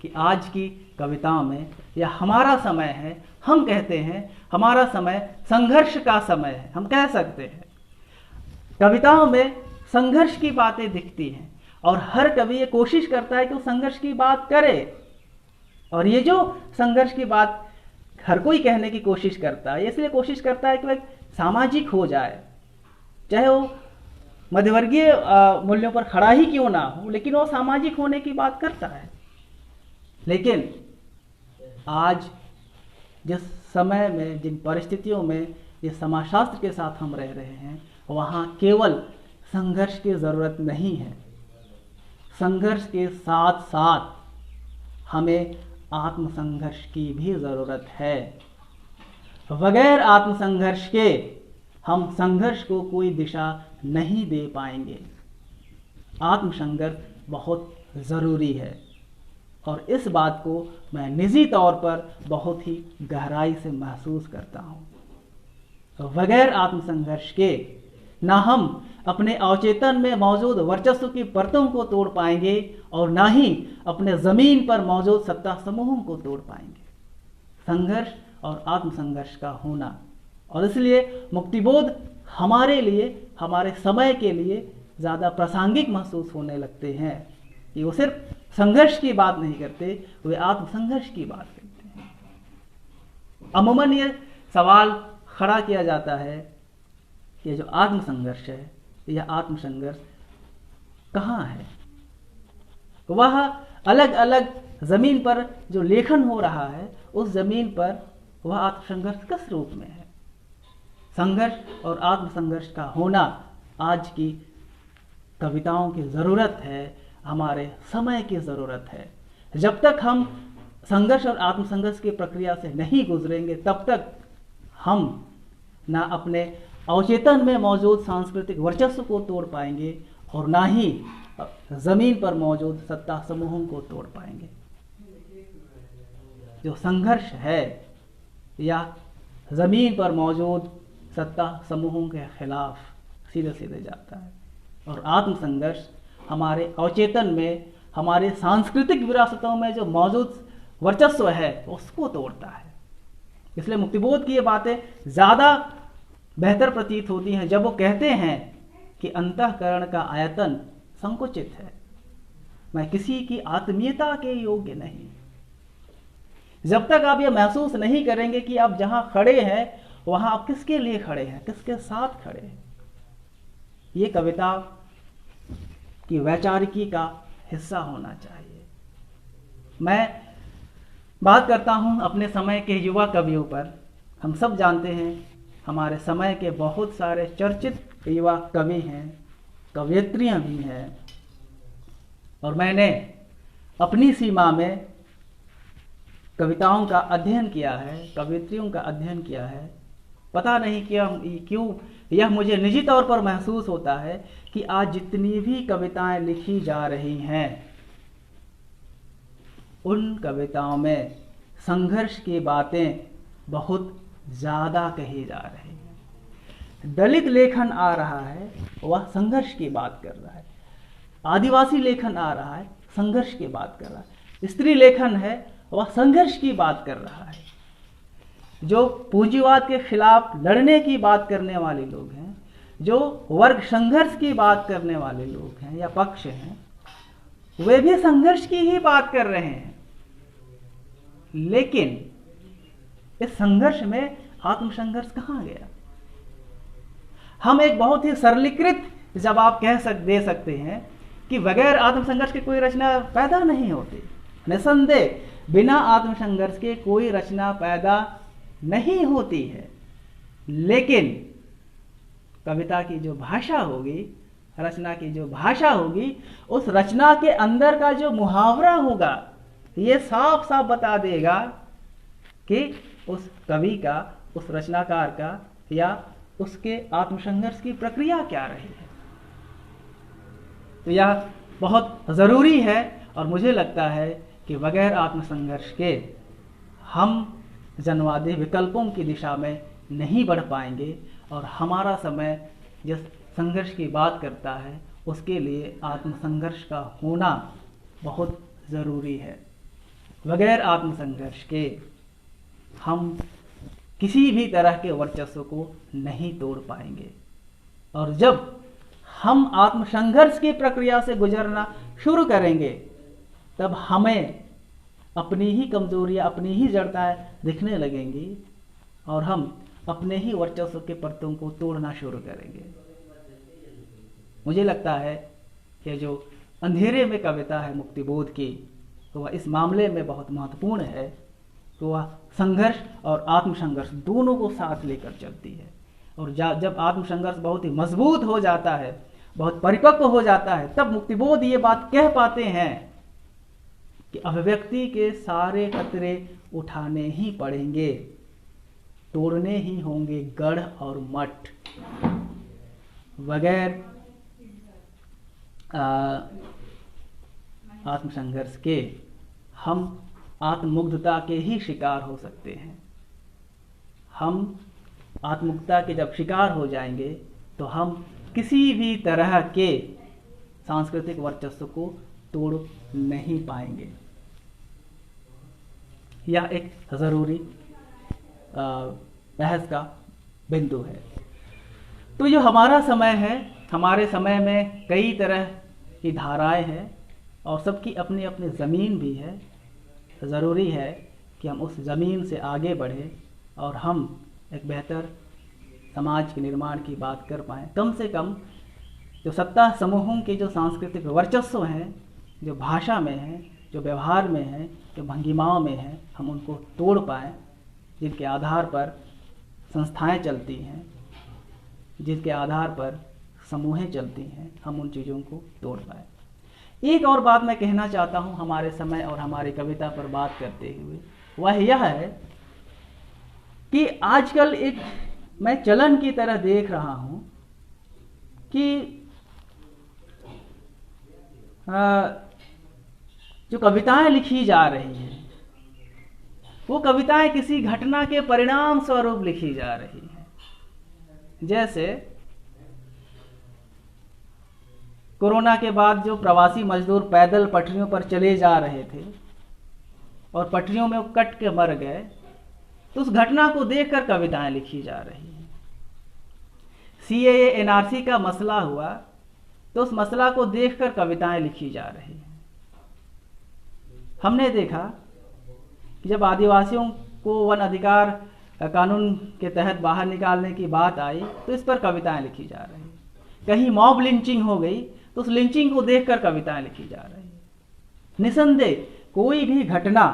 कि आज की कविताओं में यह हमारा समय है, हम कहते हैं हमारा समय संघर्ष का समय है, हम कह सकते हैं। कविताओं में संघर्ष की बातें दिखती हैं और हर कवि ये कोशिश करता है कि वो संघर्ष की बात करे। और ये जो संघर्ष की बात हर कोई कहने की कोशिश करता है, इसलिए कोशिश करता है कि वह सामाजिक हो जाए, चाहे वो मध्यवर्गीय मूल्यों पर खड़ा ही क्यों ना हो, लेकिन वो सामाजिक होने की बात करता है। लेकिन आज जिस समय में, जिन परिस्थितियों में जिस समाजशास्त्र के साथ हम रह रहे हैं, वहाँ केवल संघर्ष की ज़रूरत नहीं है, संघर्ष के साथ साथ हमें आत्मसंघर्ष की भी ज़रूरत है। बगैर आत्मसंघर्ष के हम संघर्ष को कोई दिशा नहीं दे पाएंगे। आत्मसंघर्ष बहुत ज़रूरी है और इस बात को मैं निजी तौर पर बहुत ही गहराई से महसूस करता हूँ। बगैर आत्मसंघर्ष के ना हम अपने अवचेतन में मौजूद वर्चस्व की परतों को तोड़ पाएंगे और ना ही अपने ज़मीन पर मौजूद सत्ता समूहों को तोड़ पाएंगे। संघर्ष और आत्मसंघर्ष का होना, और इसलिए मुक्तिबोध हमारे लिए, हमारे समय के लिए ज़्यादा प्रासंगिक महसूस होने लगते हैं कि वो सिर्फ संघर्ष की बात नहीं करते, वे आत्मसंघर्ष की बात करते हैं। अमूमन ये सवाल खड़ा किया जाता है कि जो आत्मसंघर्ष है या आत्मसंघर्ष कहाँ है? वह अलग अलग ज़मीन पर जो लेखन हो रहा है, उस ज़मीन पर वह आत्मसंघर्ष किस रूप में है? संघर्ष और आत्मसंघर्ष का होना आज की कविताओं की ज़रूरत है, हमारे समय की ज़रूरत है। जब तक हम संघर्ष और आत्मसंघर्ष की प्रक्रिया से नहीं गुजरेंगे, तब तक हम ना अपने अवचेतन में मौजूद सांस्कृतिक वर्चस्व को तोड़ पाएंगे और ना ही ज़मीन पर मौजूद सत्ता समूहों को तोड़ पाएंगे। जो संघर्ष है या ज़मीन पर मौजूद सत्ता समूहों के खिलाफ सीधे सीधे जाता है, और आत्मसंघर्ष हमारे अवचेतन में, हमारे सांस्कृतिक विरासतों में जो मौजूद वर्चस्व है उसको तोड़ता है। इसलिए मुक्तिबोध की ये बातें ज़्यादा बेहतर प्रतीत होती हैं जब वो कहते हैं कि अंतःकरण का आयतन संकुचित है, मैं किसी की आत्मीयता के योग्य नहीं। जब तक आप ये महसूस नहीं करेंगे कि आप जहां खड़े हैं वहां आप किसके लिए खड़े हैं, किसके साथ खड़े हैं, ये कविता की वैचारिकी का हिस्सा होना चाहिए। मैं बात करता हूं अपने समय के युवा कवियों पर। हम सब जानते हैं हमारे समय के बहुत सारे चर्चित युवा कवि हैं, कवयित्रियां भी हैं, और मैंने अपनी सीमा में कविताओं का अध्ययन किया है, कवयित्रियों का अध्ययन किया है। पता नहीं क्यों यह मुझे निजी तौर पर महसूस होता है कि आज जितनी भी कविताएं लिखी जा रही हैं, उन कविताओं में संघर्ष की बातें बहुत ज़्यादा कही जा रही हैं। दलित लेखन आ रहा है, वह संघर्ष की बात कर रहा है। आदिवासी लेखन आ रहा है, संघर्ष की बात कर रहा है। स्त्री लेखन है, वह संघर्ष की बात कर रहा है। जो पूंजीवाद के खिलाफ लड़ने की बात करने वाले लोग हैं, जो वर्ग संघर्ष की बात करने वाले लोग हैं या पक्ष हैं, वे भी संघर्ष की ही बात कर रहे हैं। लेकिन इस संघर्ष में आत्मसंघर्ष कहां गया? हम एक बहुत ही सरलीकृत जवाब दे सकते हैं कि बगैर आत्मसंघर्ष के कोई रचना पैदा नहीं होती। निसंदेह बिना आत्मसंघर्ष के कोई रचना पैदा नहीं होती है। लेकिन कविता की जो भाषा होगी, रचना की जो भाषा होगी, उस रचना के अंदर का जो मुहावरा होगा, ये साफ साफ बता देगा कि उस कवि का, उस रचनाकार का या उसके आत्मसंघर्ष की प्रक्रिया क्या रही है। तो यह बहुत ज़रूरी है और मुझे लगता है कि बगैर आत्मसंघर्ष के हम जनवादी विकल्पों की दिशा में नहीं बढ़ पाएंगे और हमारा समय जिस संघर्ष की बात करता है उसके लिए आत्मसंघर्ष का होना बहुत ज़रूरी है। बगैर आत्मसंघर्ष के हम किसी भी तरह के वर्चस्व को नहीं तोड़ पाएंगे। और जब हम आत्मसंघर्ष की प्रक्रिया से गुजरना शुरू करेंगे तब हमें अपनी ही कमजोरियां, अपनी ही जड़ताएं दिखने लगेंगी और हम अपने ही वर्चस्व के परतों को तोड़ना शुरू करेंगे। मुझे लगता है कि जो अंधेरे में कविता है मुक्तिबोध की, तो वह इस मामले में बहुत महत्वपूर्ण है। तो वह संघर्ष और आत्मसंघर्ष दोनों को साथ लेकर चलती है। और जब आत्मसंघर्ष बहुत ही मजबूत हो जाता है, बहुत परिपक्व हो जाता है, तब मुक्तिबोध ये बात कह पाते हैं कि अभिव्यक्ति के सारे खतरे उठाने ही पड़ेंगे, तोड़ने ही होंगे गढ़ और मठ। बगैर आत्मसंघर्ष के हम आत्ममुग्धता के ही शिकार हो सकते हैं। हम आत्ममुग्धता के जब शिकार हो जाएंगे तो हम किसी भी तरह के सांस्कृतिक वर्चस्व को तोड़ नहीं पाएंगे। यह एक ज़रूरी बहस का बिंदु है। तो जो हमारा समय है, हमारे समय में कई तरह की धाराएं हैं और सबकी अपनी अपनी ज़मीन भी है। ज़रूरी है कि हम उस ज़मीन से आगे बढ़ें और हम एक बेहतर समाज के निर्माण की बात कर पाएँ। कम से कम जो सत्ता समूहों के जो सांस्कृतिक वर्चस्व हैं, जो भाषा में हैं, जो व्यवहार में हैं, जो भंगिमाओं में हैं, हम उनको तोड़ पाएँ। जिनके आधार पर संस्थाएं चलती हैं, जिनके आधार पर समूहें चलती हैं, हम उन चीज़ों को तोड़ पाएँ। एक और बात मैं कहना चाहता हूँ हमारे समय और हमारी कविता पर बात करते हुए, वह यह है कि आजकल एक मैं चलन की तरह देख रहा हूँ कि जो कविताएं लिखी जा रही हैं वो कविताएं किसी घटना के परिणाम स्वरूप लिखी जा रही हैं। जैसे कोरोना के बाद जो प्रवासी मजदूर पैदल पटरियों पर चले जा रहे थे और पटरियों में वो कट के मर गए, तो उस घटना को देखकर कविताएं लिखी जा रही हैं। CAA NRC का मसला हुआ तो उस मसला को देखकर कविताएं लिखी जा रही हैं। हमने देखा कि जब आदिवासियों को वन अधिकार कानून के तहत बाहर निकालने की बात आई तो इस पर कविताएं लिखी जा रही हैं। कहीं मॉब लिंचिंग हो गई तो उस लिंचिंग को देखकर कविताएं लिखी जा रही हैं। निसंदेह कोई भी घटना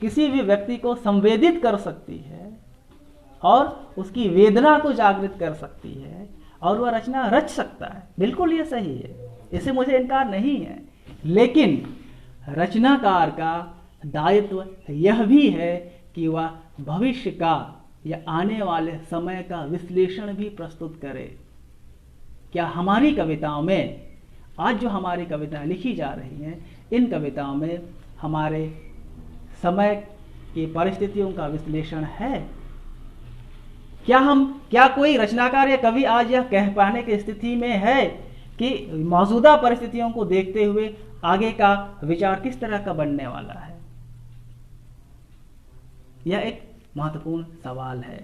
किसी भी व्यक्ति को संवेदित कर सकती है और उसकी वेदना को जागृत कर सकती है और वह रचना रच सकता है। बिल्कुल ये सही है, इससे मुझे इनकार नहीं है। लेकिन रचनाकार का दायित्व यह भी है कि वह भविष्य का या आने वाले समय का विश्लेषण भी प्रस्तुत करे। क्या हमारी कविताओं में, आज जो हमारी कविताएं लिखी जा रही हैं, इन कविताओं में हमारे समय की परिस्थितियों का विश्लेषण है? क्या कोई रचनाकार या कवि आज यह कह पाने की स्थिति में है कि मौजूदा परिस्थितियों को देखते हुए आगे का विचार किस तरह का बनने वाला है। यह एक महत्वपूर्ण सवाल है।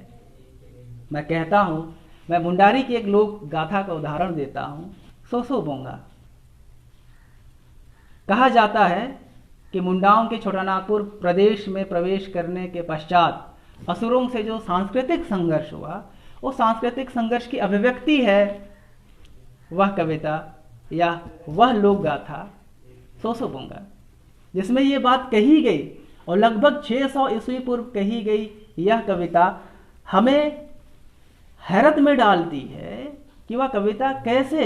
मैं कहता हूं, मैं मुंडारी की एक लोक गाथा का उदाहरण देता हूं, सोसो बोंगा। कहा जाता है कि मुंडाओं के छोटानागपुर प्रदेश में प्रवेश करने के पश्चात असुरों से जो सांस्कृतिक संघर्ष हुआ, वो सांस्कृतिक संघर्ष की अभिव्यक्ति है वह कविता या वह लोक गाथा सोसो बोंगा, जिसमें ये बात कही गई और लगभग 600 ईस्वी पूर्व कही गई यह कविता हमें हैरत में डालती है कि वह कविता कैसे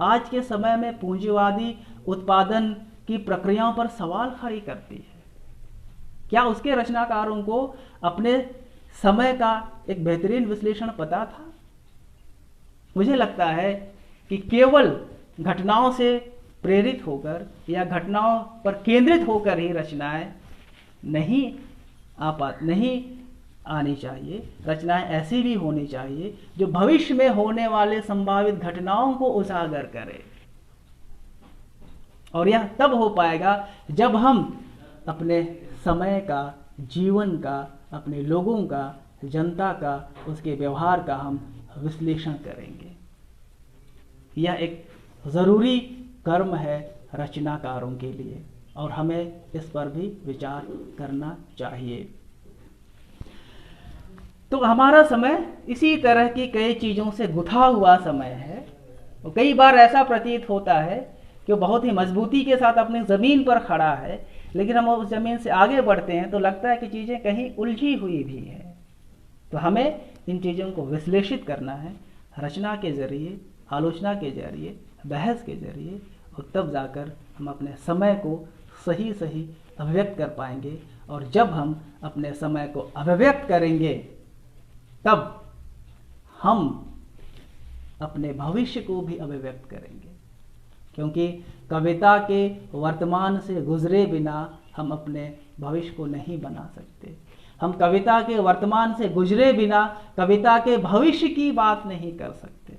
आज के समय में पूंजीवादी उत्पादन की प्रक्रियाओं पर सवाल खड़ी करती है। क्या उसके रचनाकारों को अपने समय का एक बेहतरीन विश्लेषण पता था? मुझे लगता है कि केवल घटनाओं से प्रेरित होकर या घटनाओं पर केंद्रित होकर ही रचनाएं नहीं आनी चाहिए। रचनाएं ऐसी भी होनी चाहिए जो भविष्य में होने वाले संभावित घटनाओं को उजागर करे, और यह तब हो पाएगा जब हम अपने समय का, जीवन का, अपने लोगों का, जनता का, उसके व्यवहार का हम विश्लेषण करेंगे। यह एक जरूरी कर्म है रचनाकारों के लिए और हमें इस पर भी विचार करना चाहिए। तो हमारा समय इसी तरह की कई चीजों से गुथा हुआ समय है और कई बार ऐसा प्रतीत होता है कि वो बहुत ही मजबूती के साथ अपनी जमीन पर खड़ा है, लेकिन हम उस जमीन से आगे बढ़ते हैं तो लगता है कि चीजें कहीं उलझी हुई भी हैं। तो हमें इन चीजों को विश्लेषित करना है रचना के जरिए, आलोचना के जरिए, बहस के जरिए, और तब जाकर हम अपने समय को सही अभिव्यक्त कर पाएंगे। और जब हम अपने समय को अभिव्यक्त करेंगे तब हम अपने भविष्य को भी अभिव्यक्त करेंगे, क्योंकि कविता के वर्तमान से गुजरे बिना हम अपने भविष्य को नहीं बना सकते। हम कविता के वर्तमान से गुजरे बिना कविता के भविष्य की बात नहीं कर सकते।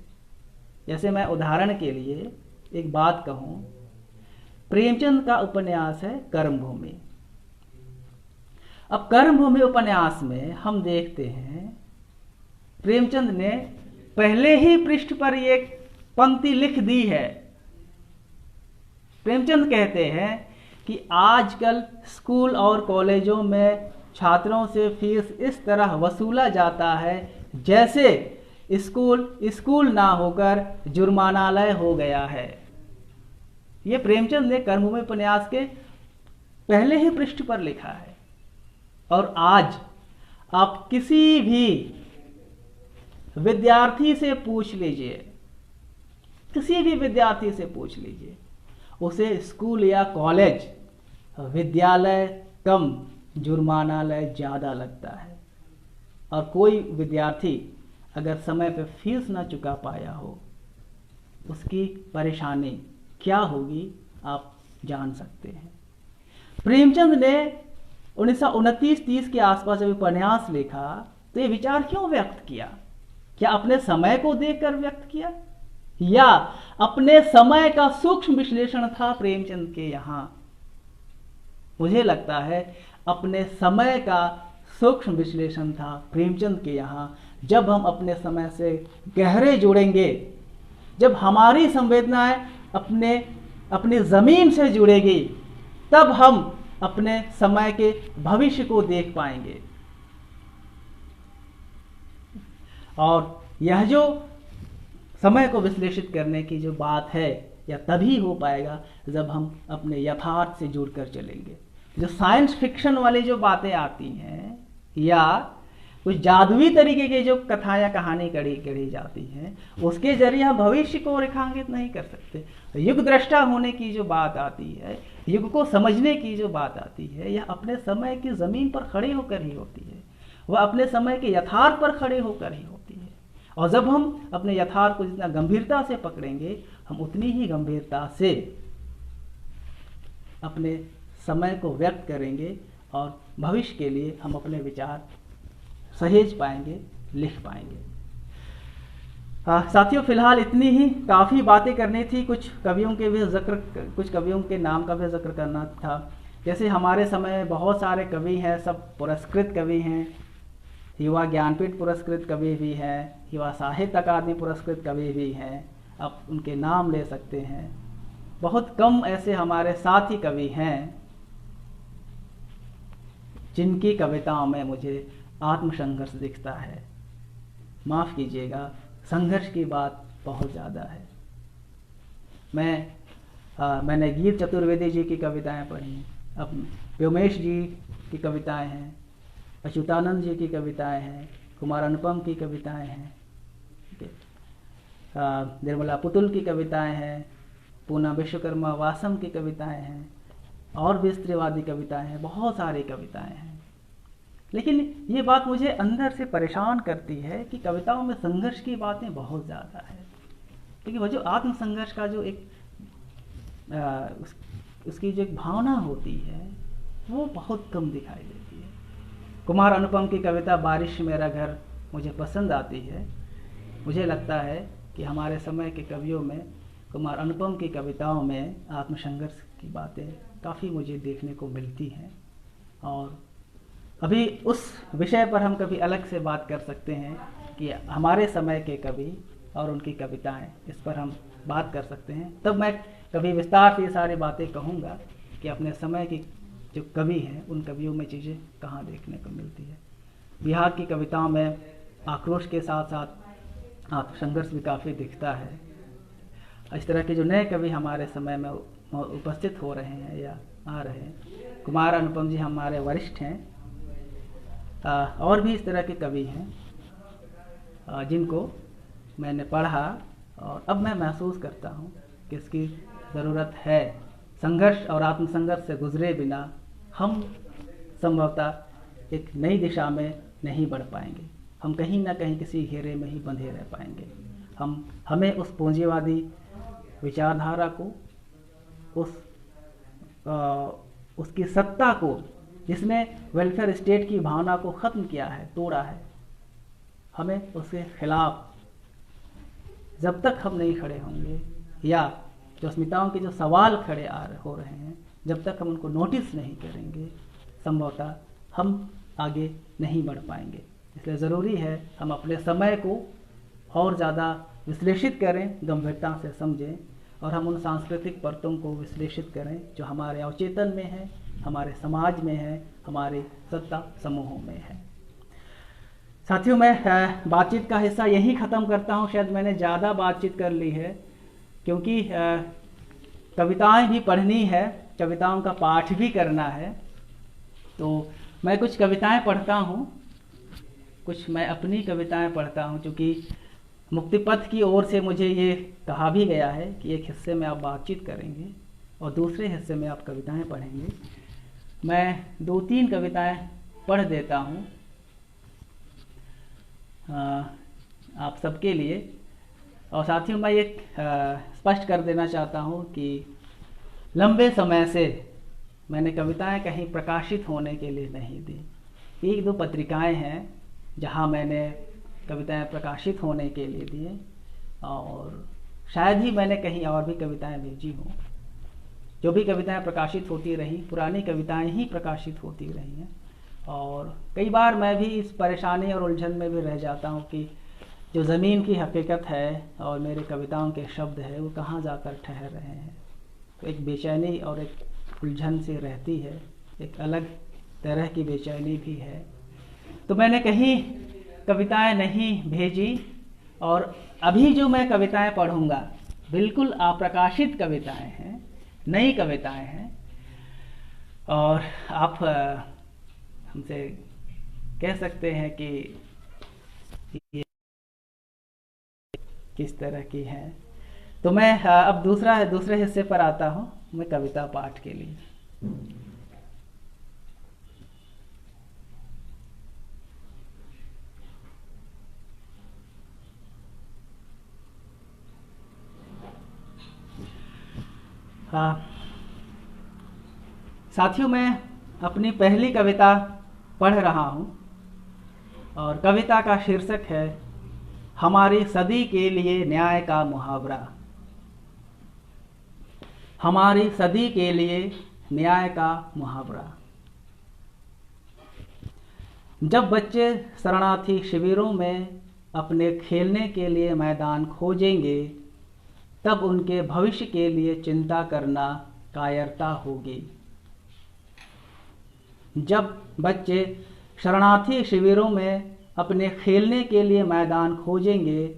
जैसे मैं उदाहरण के लिए एक बात कहूं, प्रेमचंद का उपन्यास है कर्मभूमि। अब कर्मभूमि उपन्यास में हम देखते हैं प्रेमचंद ने पहले ही पृष्ठ पर एक पंक्ति लिख दी है। प्रेमचंद कहते हैं कि आजकल स्कूल और कॉलेजों में छात्रों से फीस इस तरह वसूला जाता है जैसे स्कूल ना होकर जुर्मानालय हो गया है। यह प्रेमचंद ने कर्मभूमि उपन्यास के पहले ही पृष्ठ पर लिखा है। और आज आप किसी भी विद्यार्थी से पूछ लीजिए, किसी भी विद्यार्थी से पूछ लीजिए, उसे स्कूल या कॉलेज, विद्यालय कम, जुर्मानालय ज़्यादा लगता है। और कोई विद्यार्थी अगर समय पर फीस ना चुका पाया हो, उसकी परेशानी क्या होगी आप जान सकते हैं। प्रेमचंद ने 1929-30 के आसपास जब उपन्यास लिखा तो ये विचार क्यों व्यक्त किया? क्या अपने समय को देखकर व्यक्त किया या अपने समय का सूक्ष्म विश्लेषण था प्रेमचंद के यहां? मुझे लगता है अपने समय का सूक्ष्म विश्लेषण था प्रेमचंद के यहां। जब हम अपने समय से गहरे जुड़ेंगे, जब हमारी संवेदनाएं अपनी जमीन से जुड़ेगी, तब हम अपने समय के भविष्य को देख पाएंगे। और यह जो समय को विश्लेषित करने की जो बात है, यह तभी हो पाएगा जब हम अपने यथार्थ से जुड़कर चलेंगे। जो साइंस फिक्शन वाली जो बातें आती हैं या कुछ जादुई तरीके की जो कथा या कहानी कढ़ी जाती हैं, उसके जरिए हम भविष्य को रेखांकित नहीं कर सकते। युग दृष्टा होने की जो बात आती है, युग को समझने की जो बात आती है, यह अपने समय की जमीन पर खड़े होकर ही होती है। वह अपने समय के यथार्थ पर खड़े होकर ही होती है। और जब हम अपने यथार्थ को जितना गंभीरता से पकड़ेंगे, हम उतनी ही गंभीरता से अपने समय को व्यक्त करेंगे और भविष्य के लिए हम अपने विचार सहेज पाएंगे, लिख पाएंगे। साथियों, फिलहाल इतनी ही काफ़ी बातें करनी थी। कुछ कवियों के नाम का भी जिक्र करना था। जैसे हमारे समय में बहुत सारे कवि हैं, सब पुरस्कृत कवि हैं। युवा ज्ञानपीठ पुरस्कृत कवि भी हैं, युवा साहित्य अकादमी पुरस्कृत कवि भी हैं। आप उनके नाम ले सकते हैं। बहुत कम ऐसे हमारे साथी कवि हैं जिनकी कविताओं में मुझे आत्मसंघर्ष दिखता है। माफ़ कीजिएगा, संघर्ष की बात बहुत ज़्यादा है। मैंने गीत चतुर्वेदी जी की कविताएं पढ़ी, अब व्योमेश जी की कविताएं हैं, अच्युतानंद जी की कविताएं हैं, कुमार अनुपम की कविताएं हैं, निर्मला पुतुल की कविताएं हैं, पूना विश्वकर्मा वासम की कविताएं हैं, और भी स्त्रीवादी कविताएं हैं, बहुत सारी कविताएं हैं। लेकिन ये बात मुझे अंदर से परेशान करती है कि कविताओं में संघर्ष की बातें बहुत ज़्यादा है, क्योंकि वह जो आत्मसंघर्ष का जो एक उसकी जो एक भावना होती है वो बहुत कम दिखाई देती है। कुमार अनुपम की कविता बारिश मेरा घर मुझे पसंद आती है। मुझे लगता है कि हमारे समय के कवियों में कुमार अनुपम की कविताओं में आत्मसंघर्ष की बातें काफ़ी मुझे देखने को मिलती हैं, और अभी उस विषय पर हम कभी अलग से बात कर सकते हैं कि हमारे समय के कवि और उनकी कविताएं, इस पर हम बात कर सकते हैं। तब मैं कभी विस्तार से ये सारी बातें कहूँगा कि अपने समय के जो कवि हैं उन कवियों में चीज़ें कहाँ देखने को मिलती है। बिहार की कविताओं में आक्रोश के साथ साथ आत्मसंघर्ष भी काफ़ी दिखता है। इस तरह के जो नए कवि हमारे समय में उपस्थित हो रहे हैं या आ रहे हैं, कुमार अनुपम जी हमारे वरिष्ठ हैं। और भी इस तरह के कवि हैं जिनको मैंने पढ़ा, और अब मैं महसूस करता हूँ कि इसकी ज़रूरत है। संघर्ष और आत्मसंघर्ष से गुजरे बिना हम संभवतः एक नई दिशा में नहीं बढ़ पाएंगे। हम कहीं ना कहीं किसी घेरे में ही बंधे रह पाएंगे। हमें उस पूंजीवादी विचारधारा को, उसकी सत्ता को, जिसने वेलफेयर स्टेट की भावना को ख़त्म किया है, तोड़ा है, हमें उसके खिलाफ जब तक हम नहीं खड़े होंगे, या जो अस्मिताओं के जो सवाल खड़े हो रहे हैं, जब तक हम उनको नोटिस नहीं करेंगे, संभवतः हम आगे नहीं बढ़ पाएंगे। इसलिए ज़रूरी है हम अपने समय को और ज़्यादा विश्लेषित करें, गंभीरता से समझें, और हम उन सांस्कृतिक परतों को विश्लेषित करें जो हमारे अवचेतन में है, हमारे समाज में है, हमारे सत्ता समूहों में है। साथियों, मैं बातचीत का हिस्सा यहीं ख़त्म करता हूँ। शायद मैंने ज़्यादा बातचीत कर ली है, क्योंकि कविताएं भी पढ़नी है, कविताओं का पाठ भी करना है। तो मैं कुछ कविताएं पढ़ता हूँ, कुछ मैं अपनी कविताएं पढ़ता हूँ, क्योंकि मुक्तिपथ की ओर से मुझे ये कहा भी गया है कि एक हिस्से में आप बातचीत करेंगे और दूसरे हिस्से में आप कविताएं पढ़ेंगे। मैं 2-3 कविताएं पढ़ देता हूँ आप सबके लिए। और साथियों, मैं ये स्पष्ट कर देना चाहता हूँ कि लंबे समय से मैंने कविताएं कहीं प्रकाशित होने के लिए नहीं दी। 1-2 पत्रिकाएं हैं जहाँ मैंने कविताएं प्रकाशित होने के लिए दिए, और शायद ही मैंने कहीं और भी कविताएं भेजी हों। जो भी कविताएं प्रकाशित होती रही, पुरानी कविताएं ही प्रकाशित होती रही हैं। और कई बार मैं भी इस परेशानी और उलझन में भी रह जाता हूँ कि जो ज़मीन की हकीकत है और मेरे कविताओं के शब्द है, वो कहाँ जाकर ठहर रहे हैं। तो एक बेचैनी और एक उलझन सी रहती है, एक अलग तरह की बेचैनी भी है। तो मैंने कहीं कविताएं नहीं भेजी, और अभी जो मैं कविताएं पढ़ूंगा बिल्कुल अप्रकाशित कविताएं हैं, नई कविताएं हैं। और आप हमसे कह सकते हैं कि ये किस तरह की है। तो मैं अब दूसरे हिस्से पर आता हूँ, मैं कविता पाठ के लिए। साथियों, मैं अपनी पहली कविता पढ़ रहा हूँ, और कविता का शीर्षक है हमारी सदी के लिए न्याय का मुहावरा। हमारी सदी के लिए न्याय का मुहावरा। जब बच्चे शरणार्थी शिविरों में अपने खेलने के लिए मैदान खोजेंगे, तब उनके भविष्य के लिए चिंता करना कायरता होगी। जब बच्चे शरणार्थी शिविरों में अपने खेलने के लिए मैदान खोजेंगे,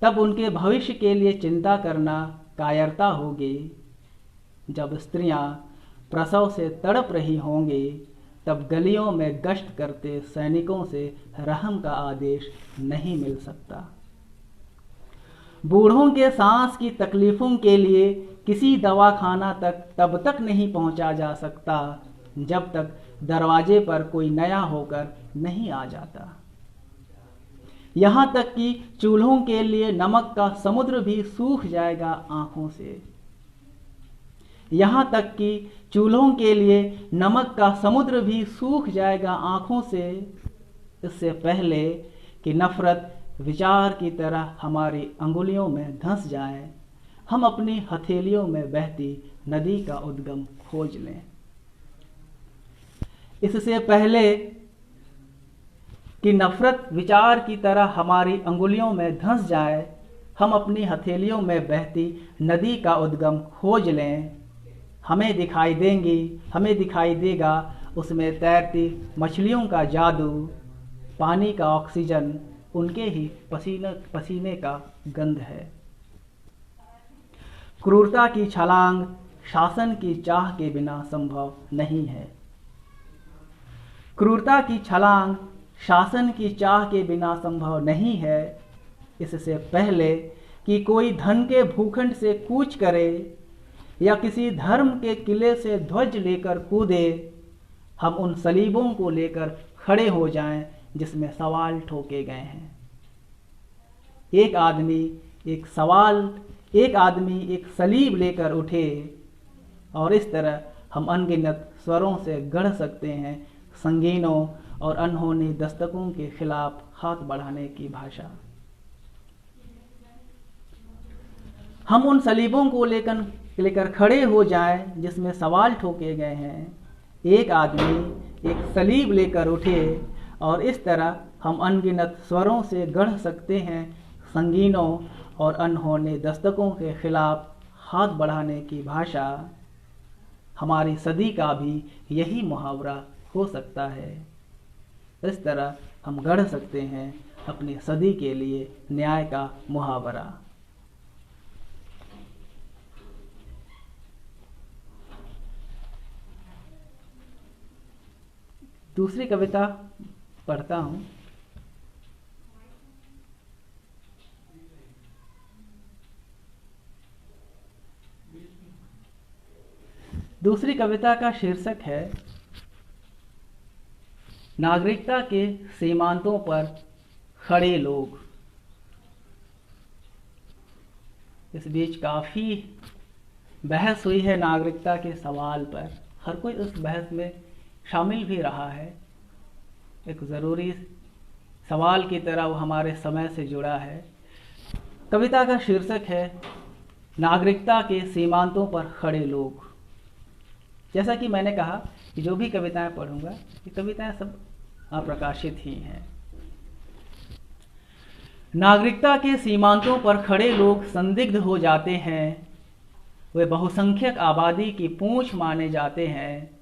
तब उनके भविष्य के लिए चिंता करना कायरता होगी। जब स्त्रियां प्रसव से तड़प रही होंगी, तब गलियों में गश्त करते सैनिकों से रहम का आदेश नहीं मिल सकता। बूढ़ों के सांस की तकलीफों के लिए किसी दवाखाना तक तब तक नहीं पहुंचा जा सकता जब तक दरवाजे पर कोई नया होकर नहीं आ जाता। यहाँ तक कि चूल्हों के लिए नमक का समुद्र भी सूख जाएगा आंखों से। यहाँ तक कि चूल्हों के लिए नमक का समुद्र भी सूख जाएगा आंखों से, इससे पहले कि नफरत विचार की तरह हमारी अंगुलियों में धंस जाए, हम अपनी हथेलियों में बहती नदी का उद्गम खोज लें। इससे पहले कि नफरत विचार की तरह हमारी अंगुलियों में धंस जाए, हम अपनी हथेलियों में बहती नदी का उद्गम खोज लें। हमें दिखाई देगा उसमें तैरती मछलियों का जादू, पानी का ऑक्सीजन उनके ही पसीने का गंध है। क्रूरता की छलांग शासन की चाह के बिना संभव नहीं है। क्रूरता की छलांग शासन की चाह के बिना संभव नहीं है। इससे पहले कि कोई धन के भूखंड से कूच करे या किसी धर्म के किले से ध्वज लेकर कूदे, हम उन सलीबों को लेकर खड़े हो जाएं जिसमें सवाल ठोके गए हैं। एक आदमी एक सलीब लेकर उठे, और इस तरह हम अनगिनत स्वरों से गढ़ सकते हैं संगीनों और अनहोनी दस्तकों के खिलाफ हाथ बढ़ाने की भाषा। हम उन सलीबों को लेकर खड़े हो जाएं जिसमें सवाल ठोके गए हैं। एक आदमी एक सलीब लेकर उठे, और इस तरह हम अनगिनत स्वरों से गढ़ सकते हैं संगीनों और अनहोनी दस्तकों के खिलाफ हाथ बढ़ाने की भाषा। हमारी सदी का भी यही मुहावरा हो सकता है। इस तरह हम गढ़ सकते हैं अपनी सदी के लिए न्याय का मुहावरा। दूसरी कविता पढ़ता हूं। दूसरी कविता का शीर्षक है नागरिकता के सीमांतों पर खड़े लोग। इस बीच काफ़ी बहस हुई है नागरिकता के सवाल पर। हर कोई उस बहस में शामिल भी रहा है। एक ज़रूरी सवाल की तरह वो हमारे समय से जुड़ा है। कविता का शीर्षक है नागरिकता के सीमांतों पर खड़े लोग। जैसा कि मैंने कहा कि जो भी कविताएं पढ़ूंगा, ये कविताएं सब अप्रकाशित ही हैं। नागरिकता के सीमांतों पर खड़े लोग संदिग्ध हो जाते हैं। वे बहुसंख्यक आबादी की पूंछ माने जाते हैं।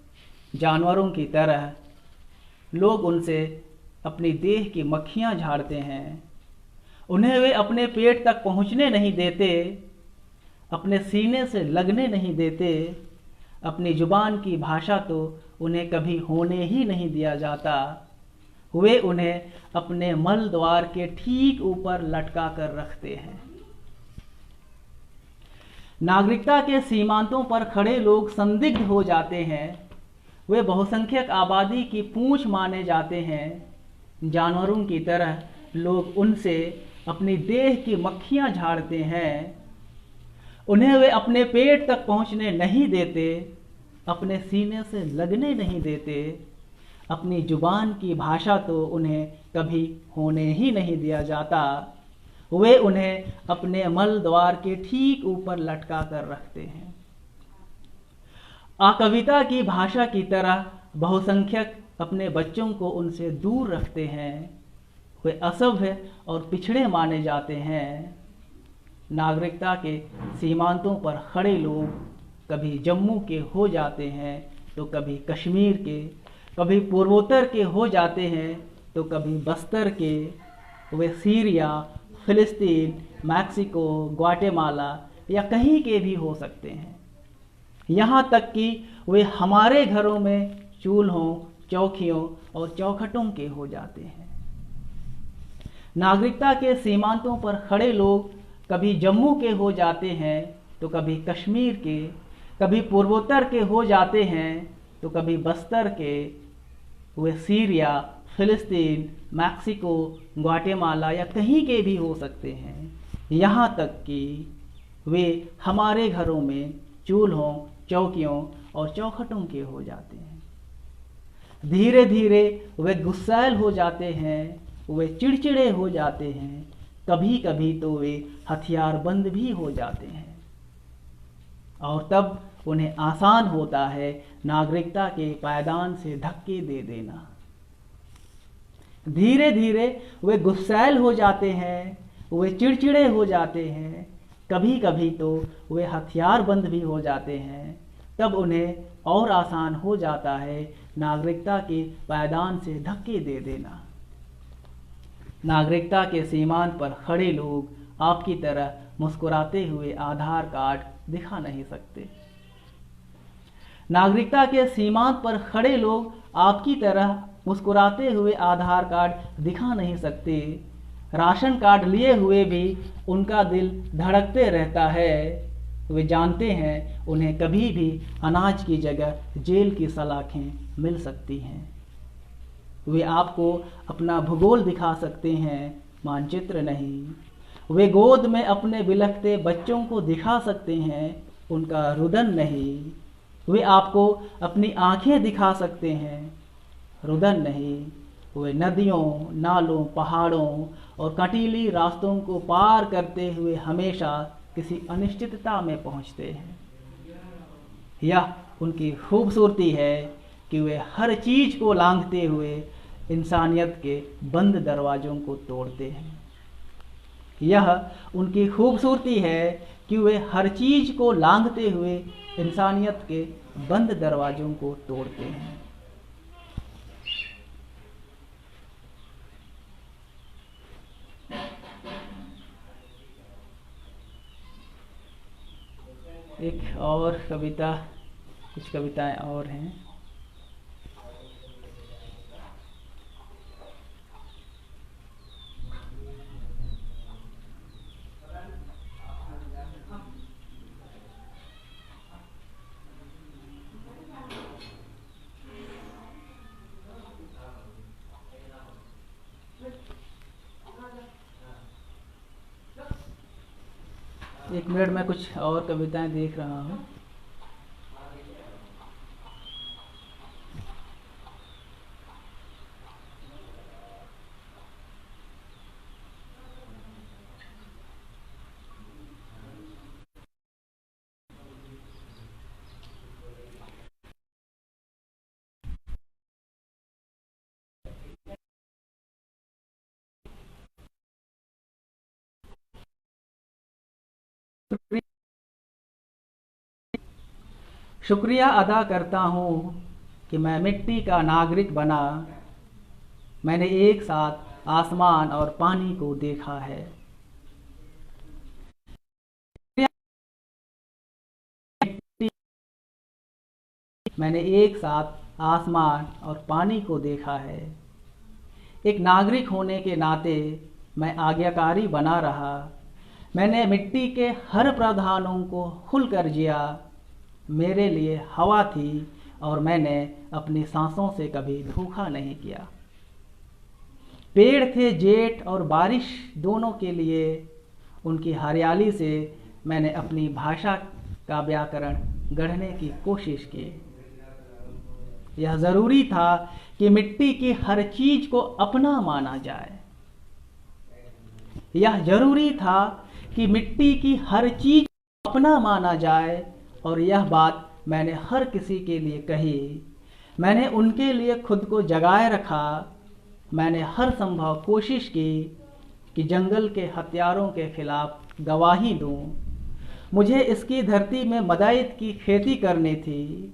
जानवरों की तरह लोग उनसे अपनी देह की मक्खियां झाड़ते हैं। उन्हें वे अपने पेट तक पहुंचने नहीं देते, अपने सीने से लगने नहीं देते। अपनी जुबान की भाषा तो उन्हें कभी होने ही नहीं दिया जाता। वे उन्हें अपने मल द्वार के ठीक ऊपर लटका कर रखते हैं। नागरिकता के सीमांतों पर खड़े लोग संदिग्ध हो जाते हैं। वे बहुसंख्यक आबादी की पूंछ माने जाते हैं। जानवरों की तरह लोग उनसे अपनी देह की मक्खियां झाड़ते हैं। उन्हें वे अपने पेट तक पहुंचने नहीं देते, अपने सीने से लगने नहीं देते। अपनी जुबान की भाषा तो उन्हें कभी होने ही नहीं दिया जाता। वे उन्हें अपने मल द्वार के ठीक ऊपर लटका कर रखते हैं। कविता की भाषा की तरह बहुसंख्यक अपने बच्चों को उनसे दूर रखते हैं। वे असभ्य और पिछड़े माने जाते हैं। नागरिकता के सीमांतों पर खड़े लोग कभी जम्मू के हो जाते हैं तो कभी कश्मीर के, कभी पूर्वोत्तर के हो जाते हैं तो कभी बस्तर के। वे सीरिया, फिलिस्तीन, मैक्सिको, ग्वाटेमाला या कहीं के भी हो सकते हैं। यहाँ तक कि वे हमारे घरों में चूल्हों, चौकियों और चौखटों के हो जाते हैं। नागरिकता के सीमांतों पर खड़े लोग कभी जम्मू के हो जाते हैं तो कभी कश्मीर के, कभी पूर्वोत्तर के हो जाते हैं तो कभी बस्तर के। वे सीरिया, फिलिस्तीन, मैक्सिको, ग्वाटेमाला या कहीं के भी हो सकते हैं। यहाँ तक कि वे हमारे घरों में चूल्हों, चौकियों और चौखटों के हो जाते हैं। धीरे धीरे वे गुस्सैल हो जाते हैं, वे चिड़चिड़े हो जाते हैं, कभी कभी तो वे हथियारबंद भी हो जाते हैं। और तब उन्हें आसान होता है नागरिकता के पायदान से धक्के दे देना। धीरे धीरे वे गुस्सैल हो जाते हैं, वे चिड़चिड़े हो जाते हैं, कभी कभी तो वे हथियारबंद भी हो जाते हैं। तब उन्हें और आसान हो जाता है नागरिकता के पायदान से धक्के दे देना। नागरिकता के सीमांत पर खड़े लोग आपकी तरह मुस्कुराते हुए आधार कार्ड दिखा नहीं सकते। नागरिकता के सीमांत पर खड़े लोग आपकी तरह मुस्कुराते हुए आधार कार्ड दिखा नहीं सकते। राशन कार्ड लिए हुए भी उनका दिल धड़कते रहता है। वे जानते हैं उन्हें कभी भी अनाज की जगह जेल की सलाखें मिल सकती हैं। वे आपको अपना भूगोल दिखा सकते हैं, मानचित्र नहीं। वे गोद में अपने बिलखते बच्चों को दिखा सकते हैं, उनका रुदन नहीं। वे आपको अपनी आंखें दिखा सकते हैं, रुदन नहीं। वे नदियों, नालों, पहाड़ों और कटीली रास्तों को पार करते हुए हमेशा किसी अनिश्चितता में पहुंचते हैं। यह उनकी खूबसूरती है कि वे हर चीज को लांघते हुए इंसानियत के बंद दरवाजों को तोड़ते हैं। यह उनकी खूबसूरती है कि वे हर चीज को लांघते हुए इंसानियत के बंद दरवाजों को तोड़ते हैं। एक और कविता, कुछ कविताएं और हैं। एक मिनट में कुछ और कविताएं देख रहा हूँ। शुक्रिया अदा करता हूँ कि मैं मिट्टी का नागरिक बना। मैंने एक साथ आसमान और पानी को देखा है। मैंने एक साथ आसमान और पानी को देखा है। एक नागरिक होने के नाते मैं आज्ञाकारी बना रहा। मैंने मिट्टी के हर प्रावधानों को खुलकर जिया। मेरे लिए हवा थी और मैंने अपनी सांसों से कभी धोखा नहीं किया। पेड़ थे जेठ और बारिश दोनों के लिए। उनकी हरियाली से मैंने अपनी भाषा का व्याकरण गढ़ने की कोशिश की। यह ज़रूरी था कि मिट्टी की हर चीज को अपना माना जाए। यह जरूरी था कि मिट्टी की हर चीज अपना माना जाए, और यह बात मैंने हर किसी के लिए कही। मैंने उनके लिए खुद को जगाए रखा। मैंने हर संभव कोशिश की कि जंगल के हथियारों के खिलाफ गवाही दूं। मुझे इसकी धरती में मदाइत की खेती करनी थी।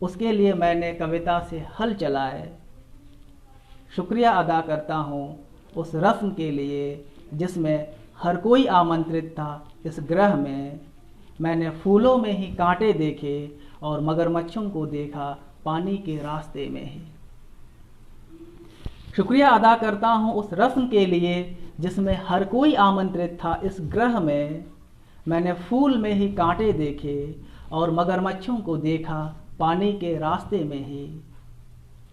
उसके लिए मैंने कविता से हल चलाए। शुक्रिया अदा करता हूँ उस रस्म के लिए जिसमें हर कोई आमंत्रित था। इस ग्रह में मैंने फूलों में ही कांटे देखे और मगरमच्छों को देखा पानी के रास्ते में ही। शुक्रिया अदा करता हूँ उस रस्म के लिए जिसमें हर कोई आमंत्रित था। इस ग्रह में मैंने फूल में ही कांटे देखे और मगरमच्छों को देखा पानी के रास्ते में ही।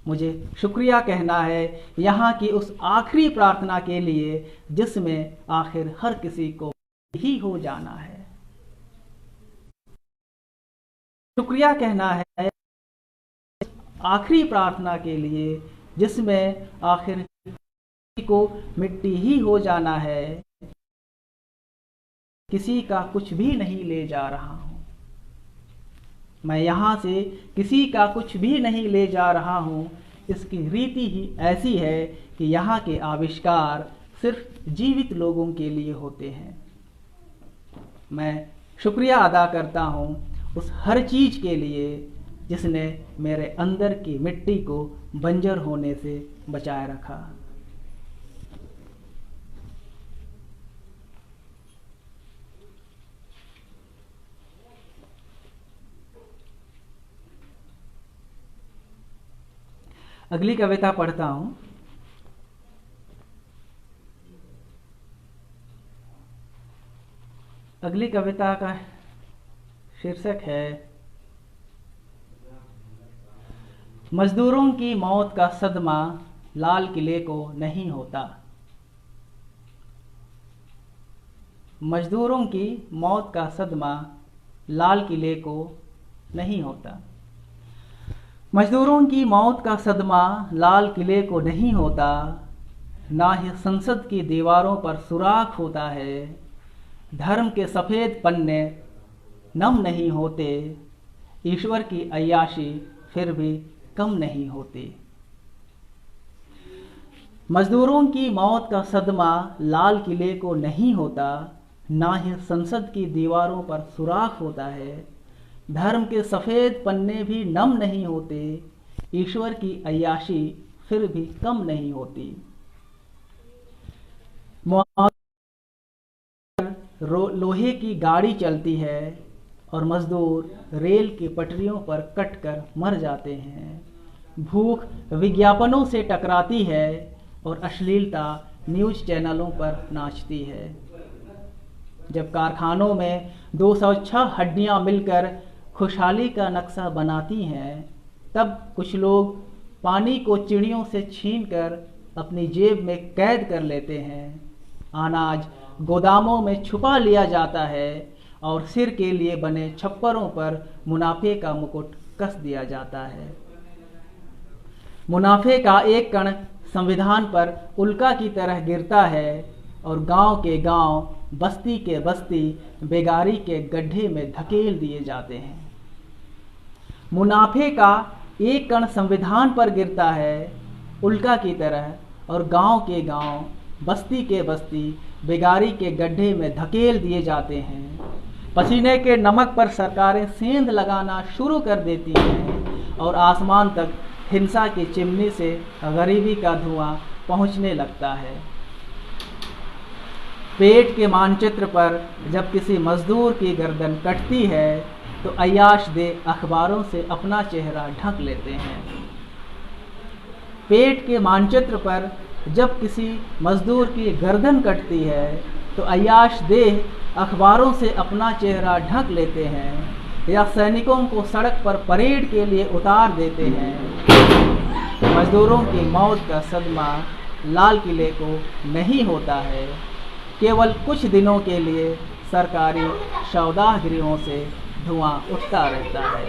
मुझे शुक्रिया कहना है यहाँ की उस आखिरी प्रार्थना के लिए जिसमें आखिर हर किसी को ही हो जाना है। शुक्रिया कहना है आखिरी प्रार्थना के लिए जिसमें आखिर किसी को मिट्टी ही हो जाना है। किसी का कुछ भी नहीं ले जा रहा हूं। मैं यहाँ से किसी का कुछ भी नहीं ले जा रहा हूँ। इसकी रीति ही ऐसी है कि यहाँ के आविष्कार सिर्फ जीवित लोगों के लिए होते हैं। मैं शुक्रिया अदा करता हूँ उस हर चीज के लिए जिसने मेरे अंदर की मिट्टी को बंजर होने से बचाए रखा। अगली कविता पढ़ता हूं। अगली कविता का शीर्षक है मजदूरों की मौत का सदमा लाल किले को नहीं होता। मजदूरों की मौत का सदमा लाल किले को नहीं होता। मजदूरों की मौत का सदमा लाल किले को नहीं होता। ना ही संसद की दीवारों पर सुराख होता है। धर्म के सफ़ेद पन्ने नम नहीं होते। ईश्वर की अय्याशी फिर भी कम नहीं होती। मजदूरों की मौत का सदमा लाल किले को नहीं होता। ना ही संसद की दीवारों पर सुराख होता है। धर्म के सफ़ेद पन्ने भी नम नहीं होते। ईश्वर की अय्याशी फिर भी कम नहीं होती। लोहे की गाड़ी चलती है और मजदूर रेल की पटरियों पर कटकर मर जाते हैं। भूख विज्ञापनों से टकराती है और अश्लीलता न्यूज़ चैनलों पर नाचती है। जब कारखानों में 206 हड्डियां मिलकर खुशहाली का नक्शा बनाती हैं, तब कुछ लोग पानी को चिड़ियों से छीनकर अपनी जेब में कैद कर लेते हैं। अनाज गोदामों में छुपा लिया जाता है और सिर के लिए बने छप्परों पर मुनाफे का मुकुट कस दिया जाता है। मुनाफे का एक कण संविधान पर उल्का की तरह गिरता है और गांव के गांव, बस्ती के बस्ती बेगारी के गड्ढे में धकेल दिए जाते हैं। मुनाफे का एक कण संविधान पर गिरता है उल्का की तरह और गांव के गांव, बस्ती के बस्ती बेगारी के गड्ढे में धकेल दिए जाते हैं। पसीने के नमक पर सरकारें सेंध लगाना शुरू कर देती हैं और आसमान तक हिंसा की चिमनी से गरीबी का धुआं पहुंचने लगता है। पेट के मानचित्र पर जब किसी मजदूर की गर्दन कटती है तो अय्याश दे अखबारों से अपना चेहरा ढक लेते हैं। पेट के मानचित्र पर जब किसी मजदूर की गर्दन कटती है तो अय्याश देह अखबारों से अपना चेहरा ढक लेते हैं या सैनिकों को सड़क पर परेड के लिए उतार देते हैं। मजदूरों की मौत का सदमा लाल किले को नहीं होता है। केवल कुछ दिनों के लिए सरकारी सौदागरों से धुआं उठता रहता है।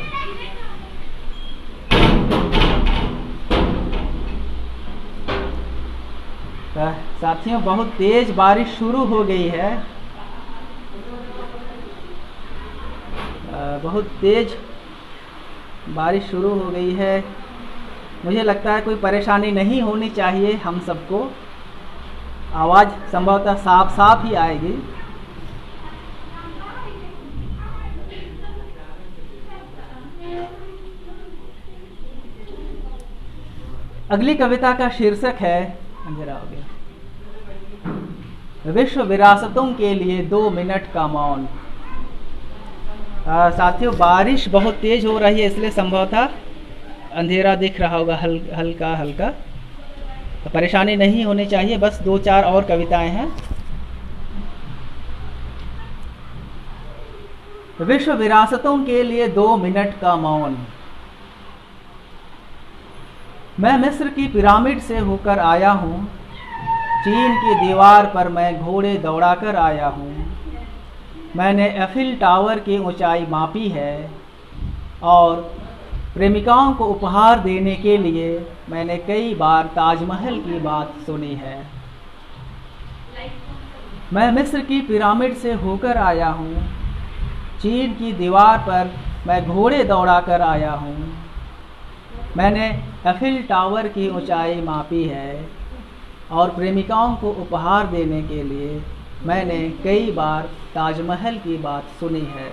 साथियों, बहुत तेज बारिश शुरू हो गई है। बहुत तेज बारिश शुरू हो गई है। मुझे लगता है कोई परेशानी नहीं होनी चाहिए हम सबको। आवाज़ संभवतः साफ साफ ही आएगी। अगली कविता का शीर्षक है, अंधेरा हो गया, विश्व विरासतों के लिए 2 मिनट का मौन। साथियों, बारिश बहुत तेज हो रही है, इसलिए संभवतः अंधेरा दिख रहा होगा हल्का हल्का। तो परेशानी नहीं होनी चाहिए। बस 2-4 और कविताएं हैं। विश्व विरासतों के लिए 2 मिनट का मौन। मैं मिस्र की पिरामिड से होकर आया हूँ, चीन की दीवार पर मैं घोड़े दौड़ाकर आया हूँ। मैंने एफिल टावर की ऊंचाई मापी है और प्रेमिकाओं को उपहार देने के लिए मैंने कई बार ताजमहल की बात सुनी है। मैं मिस्र की पिरामिड से होकर आया हूँ, चीन की दीवार पर मैं घोड़े दौड़ाकर आया हूँ। मैंने एफिल टावर की ऊंचाई मापी है और प्रेमिकाओं को उपहार देने के लिए मैंने कई बार ताजमहल की बात सुनी है।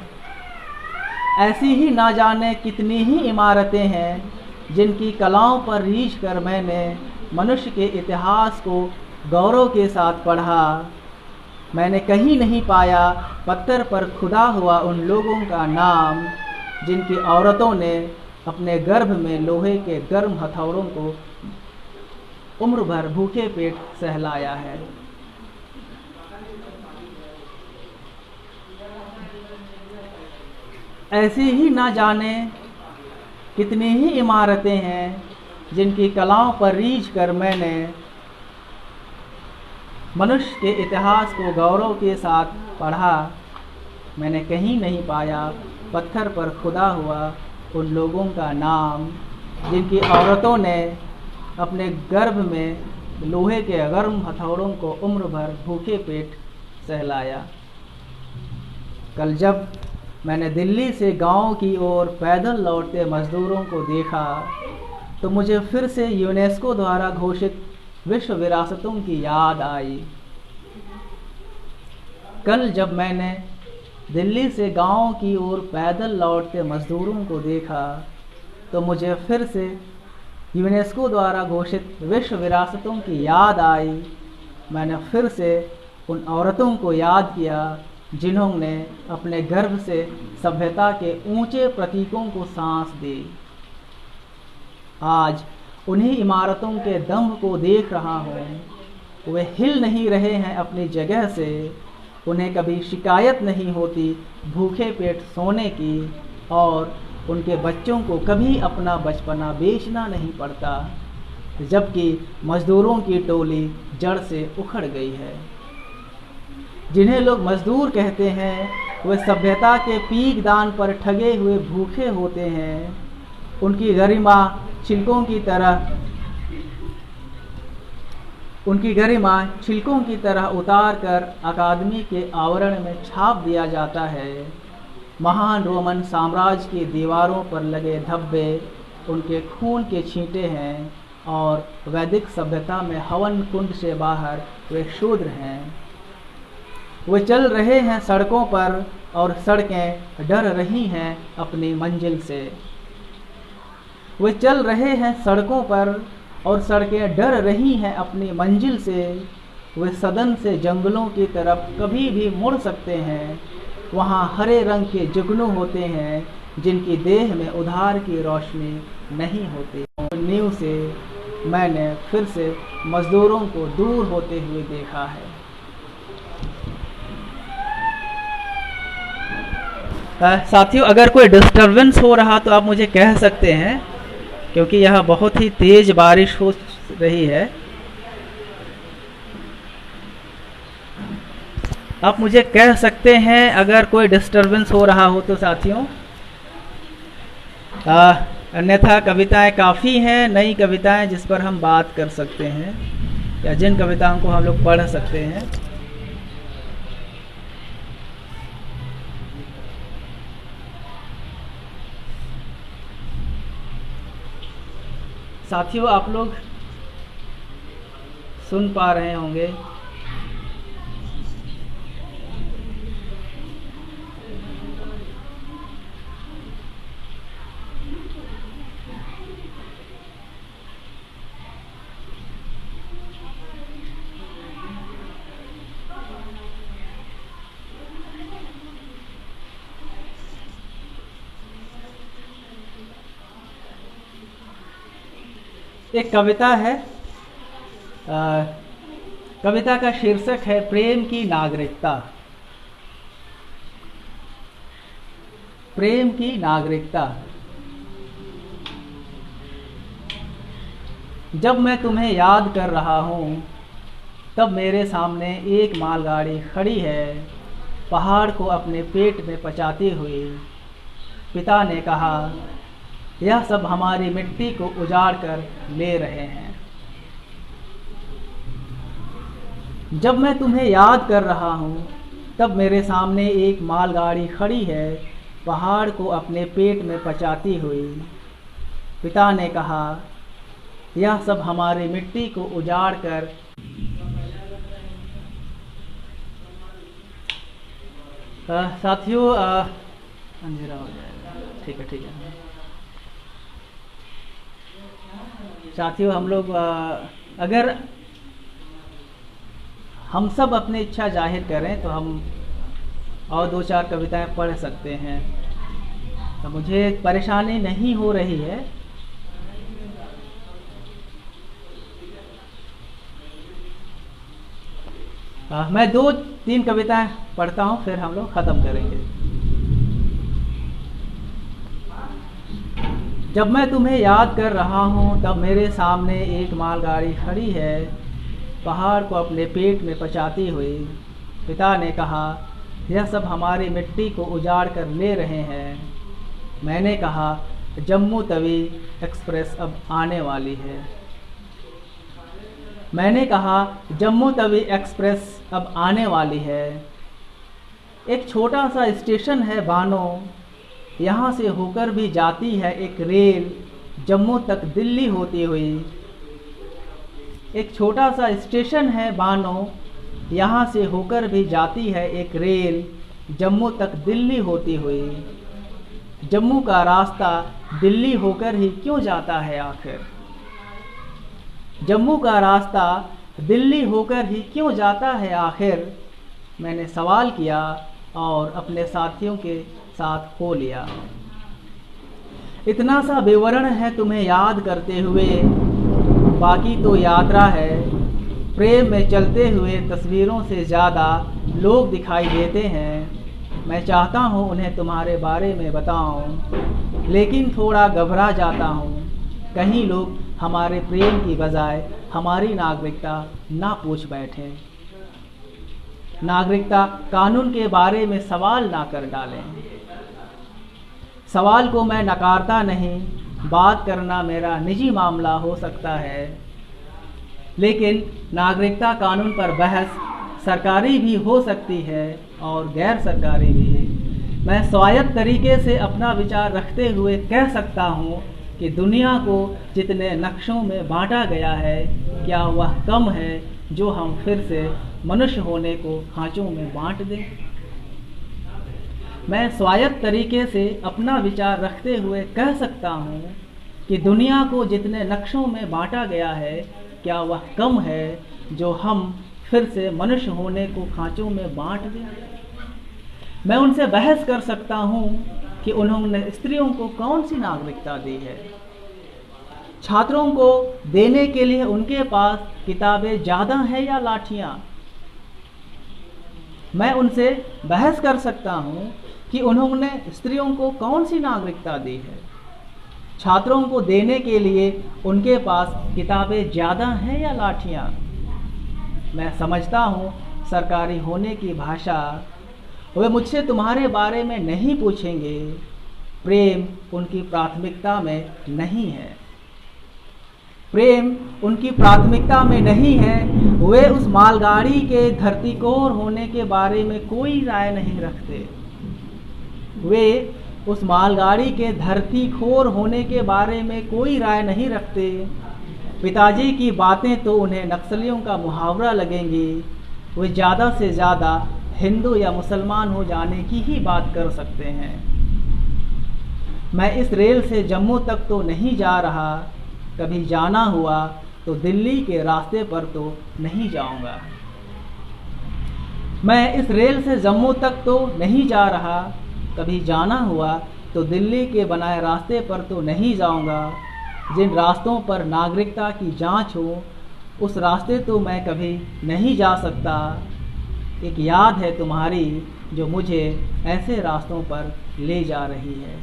ऐसी ही ना जाने कितनी ही इमारतें हैं जिनकी कलाओं पर रीझ कर मैंने मनुष्य के इतिहास को गौरव के साथ पढ़ा। मैंने कहीं नहीं पाया पत्थर पर खुदा हुआ उन लोगों का नाम जिनकी औरतों ने अपने गर्भ में लोहे के गर्म हथौड़ों को उम्र भर भूखे पेट सहलाया है। ऐसी ही ना जाने कितनी ही इमारतें हैं जिनकी कलाओं पर रीझ कर मैंने मनुष्य के इतिहास को गौरव के साथ पढ़ा। मैंने कहीं नहीं पाया पत्थर पर खुदा हुआ उन लोगों का नाम जिनकी औरतों ने अपने गर्भ में लोहे के गर्म हथौड़ों को उम्र भर भूखे पेट सहलाया। कल जब मैंने दिल्ली से गांव की ओर पैदल लौटते मजदूरों को देखा तो मुझे फिर से यूनेस्को द्वारा घोषित विश्व विरासतों की याद आई। कल जब मैंने दिल्ली से गांव की ओर पैदल लौटते मजदूरों को देखा तो मुझे फिर से यूनेस्को द्वारा घोषित विश्व विरासतों की याद आई। मैंने फिर से उन औरतों को याद किया जिन्होंने अपने गर्भ से सभ्यता के ऊंचे प्रतीकों को सांस दी। आज उन्हीं इमारतों के दम्भ को देख रहा हूँ। वे हिल नहीं रहे हैं अपनी जगह से। उन्हें कभी शिकायत नहीं होती भूखे पेट सोने की और उनके बच्चों को कभी अपना बचपना बेचना नहीं पड़ता, जबकि मज़दूरों की टोली जड़ से उखड़ गई है। जिन्हें लोग मज़दूर कहते हैं वे सभ्यता के पीक दान पर ठगे हुए भूखे होते हैं। उनकी गरिमा छिलकों की तरह उतार कर अकादमी के आवरण में छाप दिया जाता है। महान रोमन साम्राज्य की दीवारों पर लगे धब्बे उनके खून के छींटे हैं और वैदिक सभ्यता में हवन कुंड से बाहर वे शूद्र हैं। वे चल रहे हैं सड़कों पर और सड़कें डर रही हैं अपनी मंजिल से। वे चल रहे हैं सड़कों पर और सड़कें डर रही हैं अपनी मंजिल से। वे सदन से जंगलों की तरफ कभी भी मुड़ सकते हैं। वहाँ हरे रंग के जुगनू होते हैं जिनकी देह में उधार की रोशनी नहीं होती। नींव से मैंने फिर से मज़दूरों को दूर होते हुए देखा है। साथियों, अगर कोई डिस्टरबेंस हो रहा तो आप मुझे कह सकते हैं, क्योंकि यह बहुत ही तेज बारिश हो रही है। आप मुझे कह सकते हैं अगर कोई डिस्टरबेंस हो रहा हो तो साथियों। अन्यथा कविताएं काफ़ी हैं, नई कविताएं जिस पर हम बात कर सकते हैं। या जिन कविताओं को हम लोग पढ़ सकते हैं। साथियों, आप लोग सुन पा रहे होंगे एक कविता है, कविता का शीर्षक है प्रेम की नागरिकता। प्रेम की नागरिकता। जब मैं तुम्हें याद कर रहा हूँ तब मेरे सामने एक मालगाड़ी खड़ी है, पहाड़ को अपने पेट में पचाती हुई। पिता ने कहा, यह सब हमारी मिट्टी को उजाड़ कर ले रहे हैं। जब मैं तुम्हें याद कर रहा हूँ तब मेरे सामने एक मालगाड़ी खड़ी है, पहाड़ को अपने पेट में पचाती हुई। पिता ने कहा, यह सब हमारी मिट्टी को उजाड़ कर। साथियों, अंधेरा हो जाएगा। ठीक है। साथियों, हम लोग अगर हम सब अपनी इच्छा जाहिर करें तो हम और 2-4 कविताएं पढ़ सकते हैं, तो मुझे परेशानी नहीं हो रही है। मैं 2-3 कविताएं पढ़ता हूं, फिर हम लोग ख़त्म करेंगे। जब मैं तुम्हें याद कर रहा हूँ तब मेरे सामने एक मालगाड़ी खड़ी है, पहाड़ को अपने पेट में पचाती हुई। पिता ने कहा, यह सब हमारी मिट्टी को उजाड़ कर ले रहे हैं। मैंने कहा, जम्मू तवी एक्सप्रेस अब आने वाली है। मैंने कहा, जम्मू तवी एक्सप्रेस अब आने वाली है। एक छोटा सा स्टेशन है बानो, यहाँ से होकर भी जाती है एक रेल जम्मू तक दिल्ली होती हुई। एक छोटा सा स्टेशन है बानो, यहाँ से होकर भी जाती है एक रेल जम्मू तक दिल्ली होती हुई। जम्मू का रास्ता दिल्ली होकर ही क्यों जाता है आखिर? जम्मू का रास्ता दिल्ली होकर ही क्यों जाता है आखिर? मैंने सवाल किया और अपने साथियों के साथ खो लिया। इतना सा विवरण है तुम्हें याद करते हुए, बाकी तो यात्रा है। प्रेम में चलते हुए तस्वीरों से ज़्यादा लोग दिखाई देते हैं। मैं चाहता हूँ उन्हें तुम्हारे बारे में बताऊँ, लेकिन थोड़ा घबरा जाता हूँ, कहीं लोग हमारे प्रेम की बजाय हमारी नागरिकता ना पूछ बैठें, नागरिकता कानून के बारे में सवाल ना कर डालें। सवाल को मैं नकारता नहीं, बात करना मेरा निजी मामला हो सकता है, लेकिन नागरिकता कानून पर बहस सरकारी भी हो सकती है और गैर सरकारी भी। मैं स्वायत्त तरीके से अपना विचार रखते हुए कह सकता हूँ कि दुनिया को जितने नक्शों में बांटा गया है, क्या वह कम है जो हम फिर से मनुष्य होने को खाँचों में बांट दें? मैं स्वायत्त तरीके से अपना विचार रखते हुए कह सकता हूँ कि दुनिया को जितने नक्शों में बांटा गया है, क्या वह कम है जो हम फिर से मनुष्य होने को खाँचों में बांट दें? मैं उनसे बहस कर सकता हूँ कि उन्होंने स्त्रियों को कौन सी नागरिकता दी है। छात्रों को देने के लिए उनके पास किताबें ज़्यादा हैं या लाठियाँ? मैं उनसे बहस कर सकता हूँ कि उन्होंने स्त्रियों को कौन सी नागरिकता दी है। छात्रों को देने के लिए उनके पास किताबें ज़्यादा हैं या लाठियाँ? मैं समझता हूँ सरकारी होने की भाषा। वे मुझसे तुम्हारे बारे में नहीं पूछेंगे, प्रेम उनकी प्राथमिकता में नहीं है। प्रेम उनकी प्राथमिकता में नहीं है। वे उस मालगाड़ी के धरतीकोर होने के बारे में कोई राय नहीं रखते। वे उस मालगाड़ी के धरतीखोर होने के बारे में कोई राय नहीं रखते। पिताजी की बातें तो उन्हें नक्सलियों का मुहावरा लगेंगी। वे ज़्यादा से ज़्यादा हिंदू या मुसलमान हो जाने की ही बात कर सकते हैं। मैं इस रेल से जम्मू तक तो नहीं जा रहा, कभी जाना हुआ तो दिल्ली के रास्ते पर तो नहीं जाऊंगा। मैं इस रेल से जम्मू तक तो नहीं जा रहा, कभी जाना हुआ तो दिल्ली के बनाए रास्ते पर तो नहीं जाऊंगा। जिन रास्तों पर नागरिकता की जांच हो उस रास्ते तो मैं कभी नहीं जा सकता। एक याद है तुम्हारी जो मुझे ऐसे रास्तों पर ले जा रही है।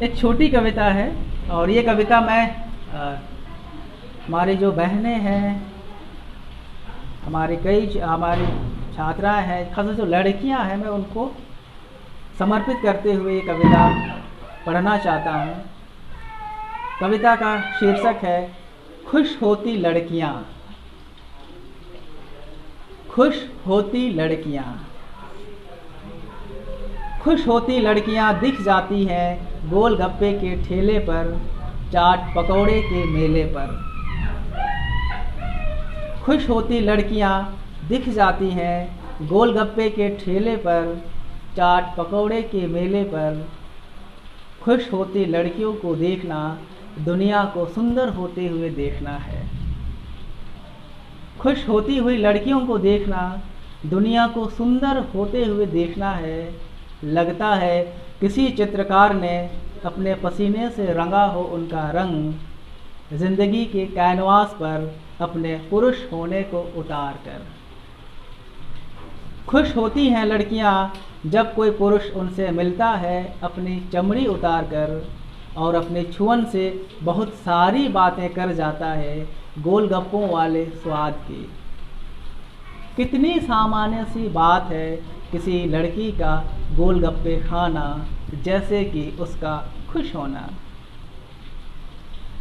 एक छोटी कविता है और ये कविता मैं हमारी जो बहनें हैं, हमारी छात्राएं हैं, खासकर जो लड़कियां हैं, मैं उनको समर्पित करते हुए ये कविता पढ़ना चाहता हूँ। कविता का शीर्षक है खुश होती लड़कियाँ। खुश होती लड़कियाँ, खुश होती लड़कियाँ दिख जाती हैं गोलगप्पे के ठेले पर, चाट पकौड़े के मेले पर। खुश होती लड़कियाँ दिख जाती हैं गोलगप्पे के ठेले पर, चाट पकौड़े के मेले पर। खुश होती लड़कियों को देखना दुनिया को सुंदर होते हुए देखना है। खुश होती हुई लड़कियों को देखना दुनिया को सुंदर होते हुए देखना है। लगता है किसी चित्रकार ने अपने पसीने से रंगा हो उनका रंग, जिंदगी के कैनवास पर अपने पुरुष होने को उतार कर। खुश होती हैं लड़कियां जब कोई पुरुष उनसे मिलता है अपनी चमड़ी उतार कर, और अपने छुअन से बहुत सारी बातें कर जाता है गोलगप्पों वाले स्वाद की। कितनी सामान्य सी बात है किसी लड़की का गोलगप्पे खाना, जैसे कि उसका खुश होना।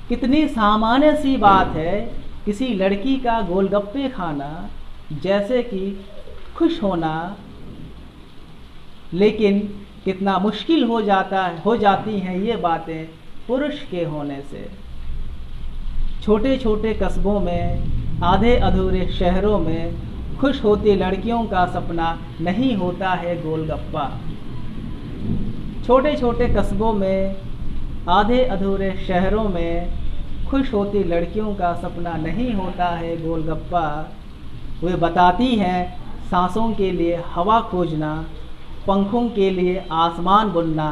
कितनी सामान्य सी बात है किसी लड़की का गोलगप्पे खाना, जैसे कि खुश होना। लेकिन कितना मुश्किल हो जाती हैं ये बातें पुरुष के होने से। छोटे छोटे कस्बों में, आधे अधूरे शहरों में खुश होती लड़कियों का सपना नहीं होता है गोलगप्पा। छोटे छोटे कस्बों में, आधे अधूरे शहरों में खुश होती लड़कियों का सपना नहीं होता है गोलगप्पा। वे बताती हैं सांसों के लिए हवा खोजना, पंखों के लिए आसमान बुनना।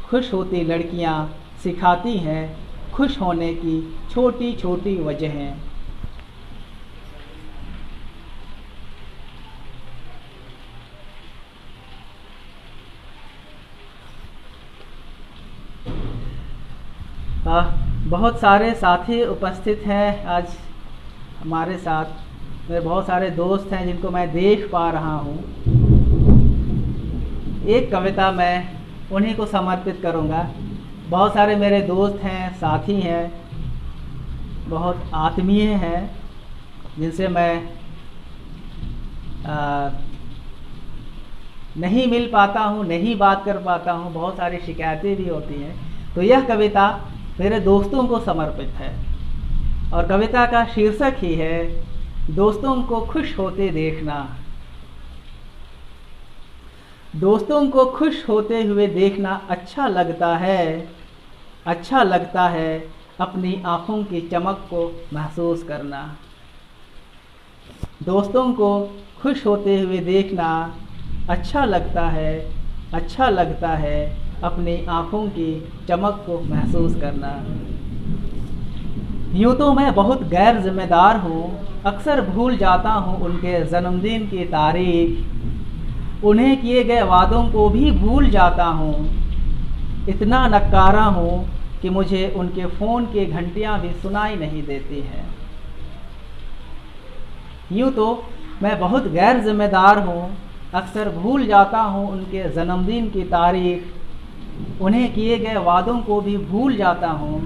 खुश होती लड़कियां सिखाती हैं खुश होने की छोटी छोटी वजहें। बहुत सारे साथी उपस्थित हैं आज हमारे साथ। मेरे बहुत सारे दोस्त हैं जिनको मैं देख पा रहा हूँ। एक कविता मैं उन्हीं को समर्पित करूँगा। बहुत सारे मेरे दोस्त हैं, साथी हैं, बहुत आत्मीय हैं, जिनसे मैं नहीं मिल पाता हूँ, नहीं बात कर पाता हूँ, बहुत सारी शिकायतें भी होती हैं। तो यह कविता मेरे दोस्तों को समर्पित है और कविता का शीर्षक ही है दोस्तों को खुश होते देखना। दोस्तों को खुश होते हुए देखना अच्छा लगता है, अच्छा लगता है अपनी आँखों की चमक को महसूस करना। दोस्तों को खुश होते हुए देखना अच्छा लगता है, अच्छा लगता है अपनी आँखों की चमक को महसूस करना। यूँ तो मैं बहुत गैर जिम्मेदार हूँ, अक्सर भूल जाता हूँ उनके जन्मदिन की तारीख, उन्हें किए गए वादों को भी भूल जाता हूँ। इतना नकारा हूँ कि मुझे उनके फ़ोन की घंटियाँ भी सुनाई नहीं देती हैं। यूँ तो मैं बहुत गैर जिम्मेदार हूँ, अक्सर भूल जाता हूँ उनके जन्मदिन की तारीख, उन्हें किए गए वादों को भी भूल जाता हूँ।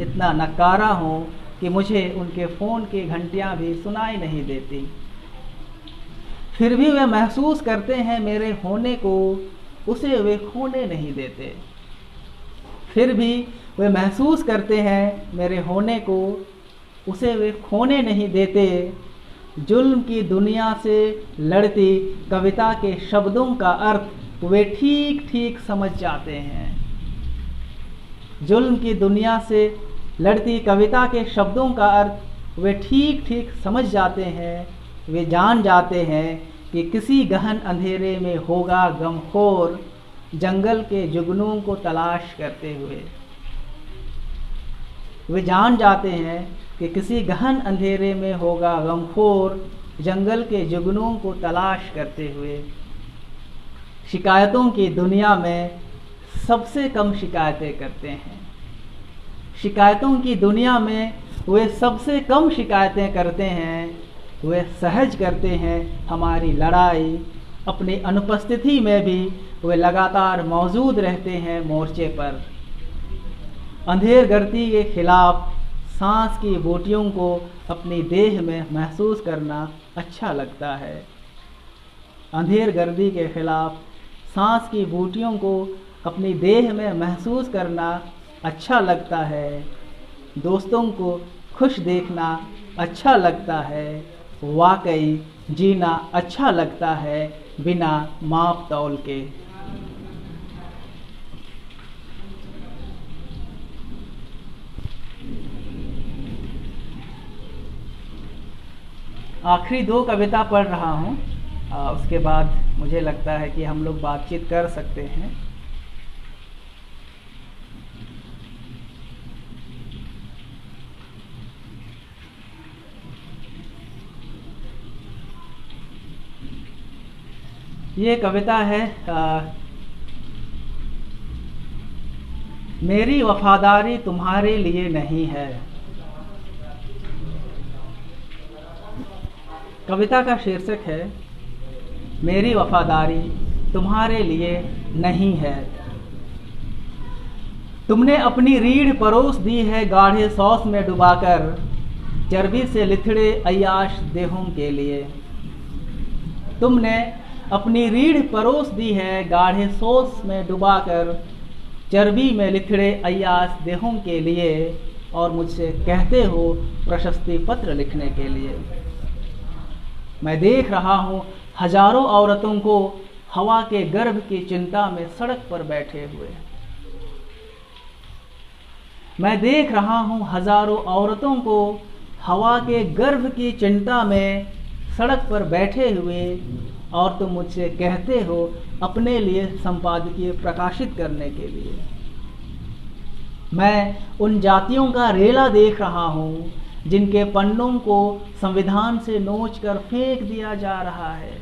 इतना नकारा हूँ कि मुझे उनके फ़ोन की घंटियाँ भी सुनाई नहीं देती। फिर भी वे महसूस करते हैं मेरे होने को, उसे वे खोने नहीं देते। फिर भी वे महसूस करते हैं मेरे होने को, उसे वे खोने नहीं देते। जुल्म की दुनिया से लड़ती कविता के शब्दों का अर्थ वे ठीक ठीक समझ जाते हैं। जुल्म की दुनिया से लड़ती कविता के शब्दों का अर्थ वे ठीक ठीक समझ जाते हैं। वे जान जाते हैं कि किसी गहन अंधेरे में होगा गमखोर, जंगल के जुगनू को तलाश करते हुए। वे जान जाते हैं कि किसी गहन अंधेरे में होगा गमखोर, जंगल के जुगनू को तलाश करते हुए। शिकायतों की दुनिया में सबसे कम शिकायतें करते हैं। शिकायतों की दुनिया में वे सबसे कम शिकायतें करते हैं। वे सहज करते हैं हमारी लड़ाई। अपनी अनुपस्थिति में भी वे लगातार मौजूद रहते हैं मोर्चे पर। अंधेर गर्दी के खिलाफ सांस की बूटियों को अपनी देह में महसूस करना अच्छा लगता है। अंधेर गर्दी के खिलाफ सांस की बूटियों को अपनी देह में महसूस करना अच्छा लगता है। दोस्तों को खुश देखना अच्छा लगता है। वाकई जीना अच्छा लगता है बिना माप तौल के। आखिरी दो कविता पढ़ रहा हूँ, उसके बाद मुझे लगता है कि हम लोग बातचीत कर सकते हैं। ये कविता है मेरी वफादारी तुम्हारे लिए नहीं है। कविता का शीर्षक है मेरी वफादारी तुम्हारे लिए नहीं है। तुमने अपनी रीढ़ परोस दी है गाढ़े सॉस में डुबाकर, चर्बी से लिथड़े अय्याश देहों के लिए। तुमने अपनी रीढ़ परोस दी है गाढ़े सॉस में डुबाकर, चर्बी में लिथड़े अय्याश देहों के लिए, और मुझसे कहते हो प्रशस्ति पत्र लिखने के लिए। मैं देख रहा हूँ हजारों औरतों को हवा के गर्भ की चिंता में सड़क पर बैठे हुए। मैं देख रहा हूँ हजारों औरतों को हवा के गर्भ की चिंता में सड़क पर बैठे हुए, और तुम मुझसे कहते हो अपने लिए संपादकीय प्रकाशित करने के लिए। मैं उन जातियों का रेला देख रहा हूँ जिनके पन्नों को संविधान से नोच कर फेंक दिया जा रहा है।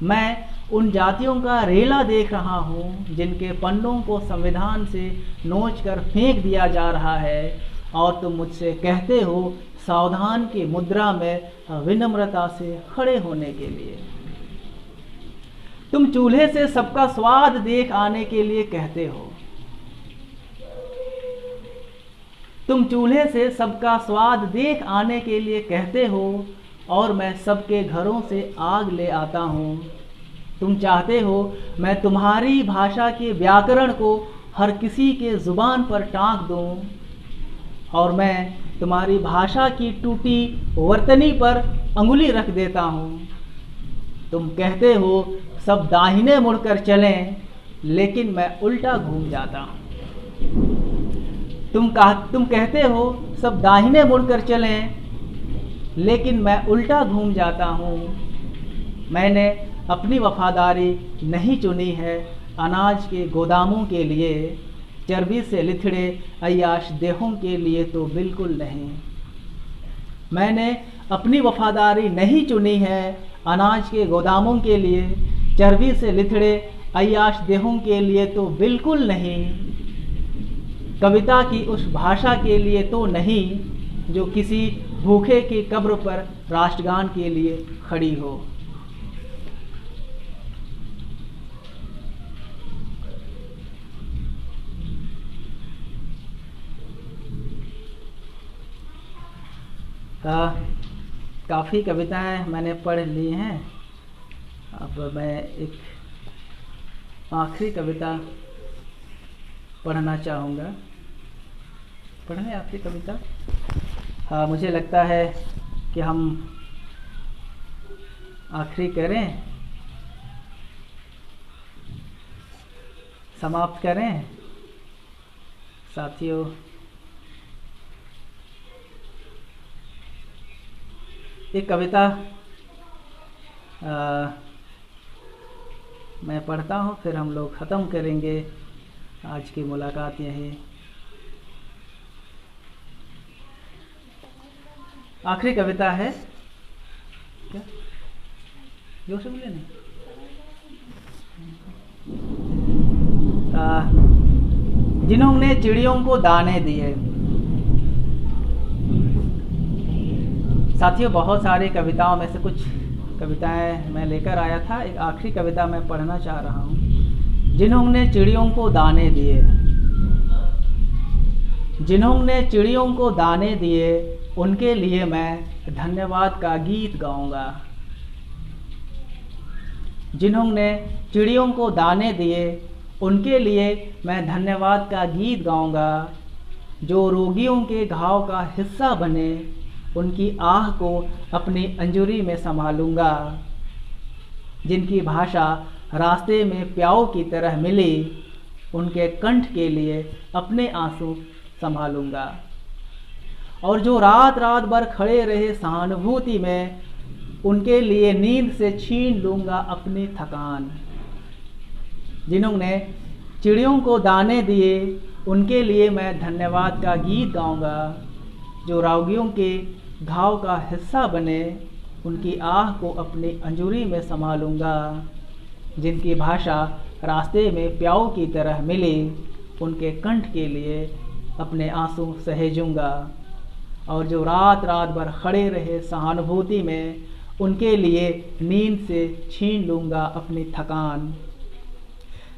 मैं उन जातियों का रेला देख रहा हूँ जिनके पन्नों को संविधान से नोच कर फेंक दिया जा रहा है, और तुम मुझसे कहते हो सावधान की मुद्रा में विनम्रता से खड़े होने के लिए। तुम चूल्हे से सबका स्वाद देख आने के लिए कहते हो। तुम चूल्हे से सबका स्वाद देख आने के लिए कहते हो, और मैं सबके घरों से आग ले आता हूँ। तुम चाहते हो मैं तुम्हारी भाषा के व्याकरण को हर किसी के ज़ुबान पर टाँक दूँ, और मैं तुम्हारी भाषा की टूटी वर्तनी पर अंगुली रख देता हूँ। तुम कहते हो सब दाहिने मुड़कर चलें, लेकिन मैं उल्टा घूम जाता हूँ। तुम कहते हो सब दाहिने मुड़कर चलें, लेकिन मैं उल्टा घूम जाता हूँ। मैंने अपनी वफादारी नहीं चुनी है अनाज के गोदामों के लिए, चर्बी से लिथड़े अय्याश देहों के लिए तो बिल्कुल नहीं। मैंने अपनी वफादारी नहीं चुनी है अनाज के गोदामों के लिए, चर्बी से लिथड़े अय्याश देहों के लिए तो बिल्कुल नहीं। कविता की उस भाषा के लिए तो नहीं जो किसी भूखे की कब्र पर राष्ट्रगान के लिए खड़ी हो। काफ़ी कविताएं मैंने पढ़ ली हैं। अब मैं एक आखिरी कविता पढ़ना चाहूँगा। पढ़ें आखिरी कविता। हाँ, मुझे लगता है कि हम आखिरी करें, समाप्त करें साथियों। एक कविता मैं पढ़ता हूँ, फिर हम लोग ख़त्म करेंगे आज की मुलाकात यहीं। आखिरी कविता है क्या? जोर से बोले नहीं। जिन्होंने चिड़ियों को दाने दिए। साथियों, बहुत सारी कविताओं में से कुछ कविताएं मैं लेकर आया था। एक आखिरी कविता मैं पढ़ना चाह रहा हूँ। जिन्होंने चिड़ियों को दाने दिए, जिन्होंने चिड़ियों को दाने दिए, उनके लिए मैं धन्यवाद का गीत गाऊंगा। जिन्होंने चिड़ियों को दाने दिए, उनके लिए मैं धन्यवाद का गीत गाऊंगा। जो रोगियों के घाव का हिस्सा बने, उनकी आह को अपनी अंजुरी में संभालूंगा। जिनकी भाषा रास्ते में प्याऊ की तरह मिली, उनके कंठ के लिए अपने आंसू संभालूंगा। और जो रात रात भर खड़े रहे सहानुभूति में, उनके लिए नींद से छीन लूंगा अपनी थकान। जिन्होंने चिड़ियों को दाने दिए, उनके लिए मैं धन्यवाद का गीत गाऊंगा। जो रोगियों के घाव का हिस्सा बने, उनकी आह को अपनी अंजुरी में संभालूंगा। जिनकी भाषा रास्ते में प्याऊ की तरह मिली, उनके कंठ के लिए अपने आंसू सहेजूंगा। और जो रात रात भर खड़े रहे सहानुभूति में, उनके लिए नींद से छीन लूंगा अपनी थकान।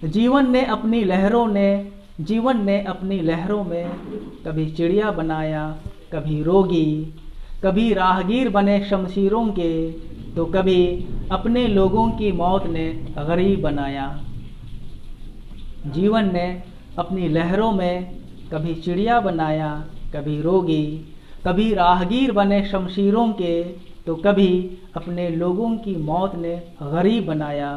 जीवन ने अपनी लहरों में कभी चिड़िया बनाया, कभी रोगी, कभी राहगीर बने शमशीरों के, तो कभी अपने लोगों की मौत ने गरीब बनाया। जीवन ने अपनी लहरों में कभी चिड़िया बनाया, कभी रोगी, कभी राहगीर बने शमशीरों के, तो कभी अपने लोगों की मौत ने गरीब बनाया।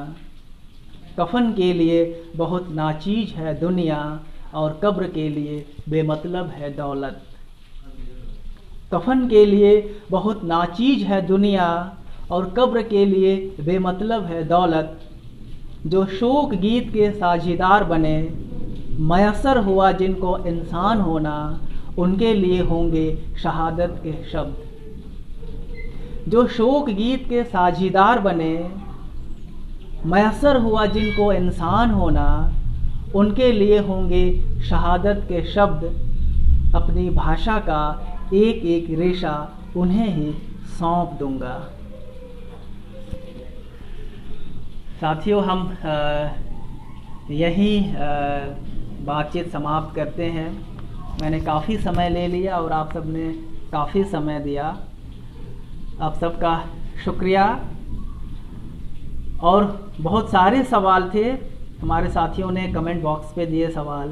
कफन के लिए बहुत नाचीज है दुनिया, और कब्र के लिए बेमतलब है दौलत। कफन के लिए बहुत नाचीज है दुनिया, और कब्र के लिए बेमतलब है दौलत। जो शोक गीत के साझीदार बने, मयसर हुआ जिनको इंसान होना, उनके लिए होंगे शहादत के शब्द। जो शोक गीत के साझीदार बने, मयसर हुआ जिनको इंसान होना, उनके लिए होंगे शहादत के शब्द। अपनी भाषा का एक एक रेशा उन्हें ही सौंप दूंगा। साथियों, हम यहीं बातचीत समाप्त करते हैं। मैंने काफ़ी समय ले लिया और आप सब ने काफ़ी समय दिया। आप सबका शुक्रिया। और बहुत सारे सवाल थे, हमारे साथियों ने कमेंट बॉक्स पे दिए सवाल।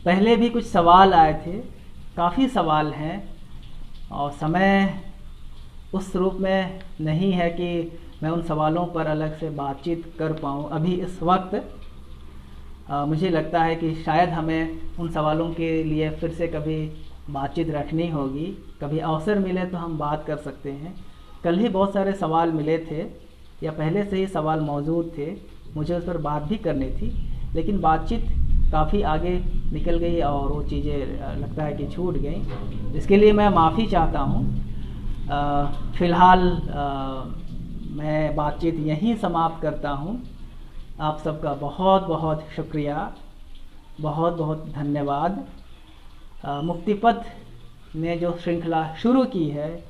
पहले भी कुछ सवाल आए थे, काफ़ी सवाल हैं, और समय उस रूप में नहीं है कि मैं उन सवालों पर अलग से बातचीत कर पाऊँ अभी इस वक्त। मुझे लगता है कि शायद हमें उन सवालों के लिए फिर से कभी बातचीत रखनी होगी। कभी अवसर मिले तो हम बात कर सकते हैं। कल ही बहुत सारे सवाल मिले थे, या पहले से ही सवाल मौजूद थे, मुझे उस पर बात भी करनी थी, लेकिन बातचीत काफ़ी आगे निकल गई और वो चीज़ें लगता है कि छूट गई। इसके लिए मैं माफ़ी चाहता हूँ। फ़िलहाल मैं बातचीत यहीं समाप्त करता हूँ। आप सबका बहुत बहुत शुक्रिया, बहुत बहुत धन्यवाद। मुक्तिपथ ने जो श्रृंखला शुरू की है,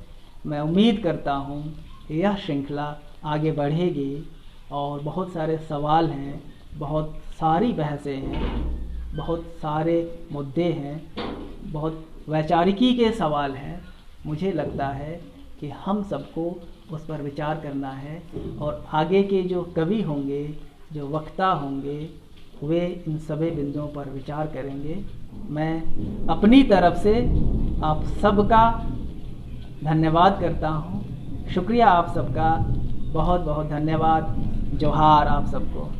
मैं उम्मीद करता हूँ कि यह श्रृंखला आगे बढ़ेगी और बहुत सारे सवाल हैं, बहुत सारी बहसें हैं, बहुत सारे मुद्दे हैं, बहुत वैचारिकी के सवाल हैं। मुझे लगता है कि हम सबको उस पर विचार करना है और आगे के जो कवि होंगे, जो वक्ता होंगे, वे इन सभी बिंदुओं पर विचार करेंगे। मैं अपनी तरफ से आप सबका धन्यवाद करता हूँ। शुक्रिया आप सबका, बहुत बहुत धन्यवाद। जोहार आप सबको।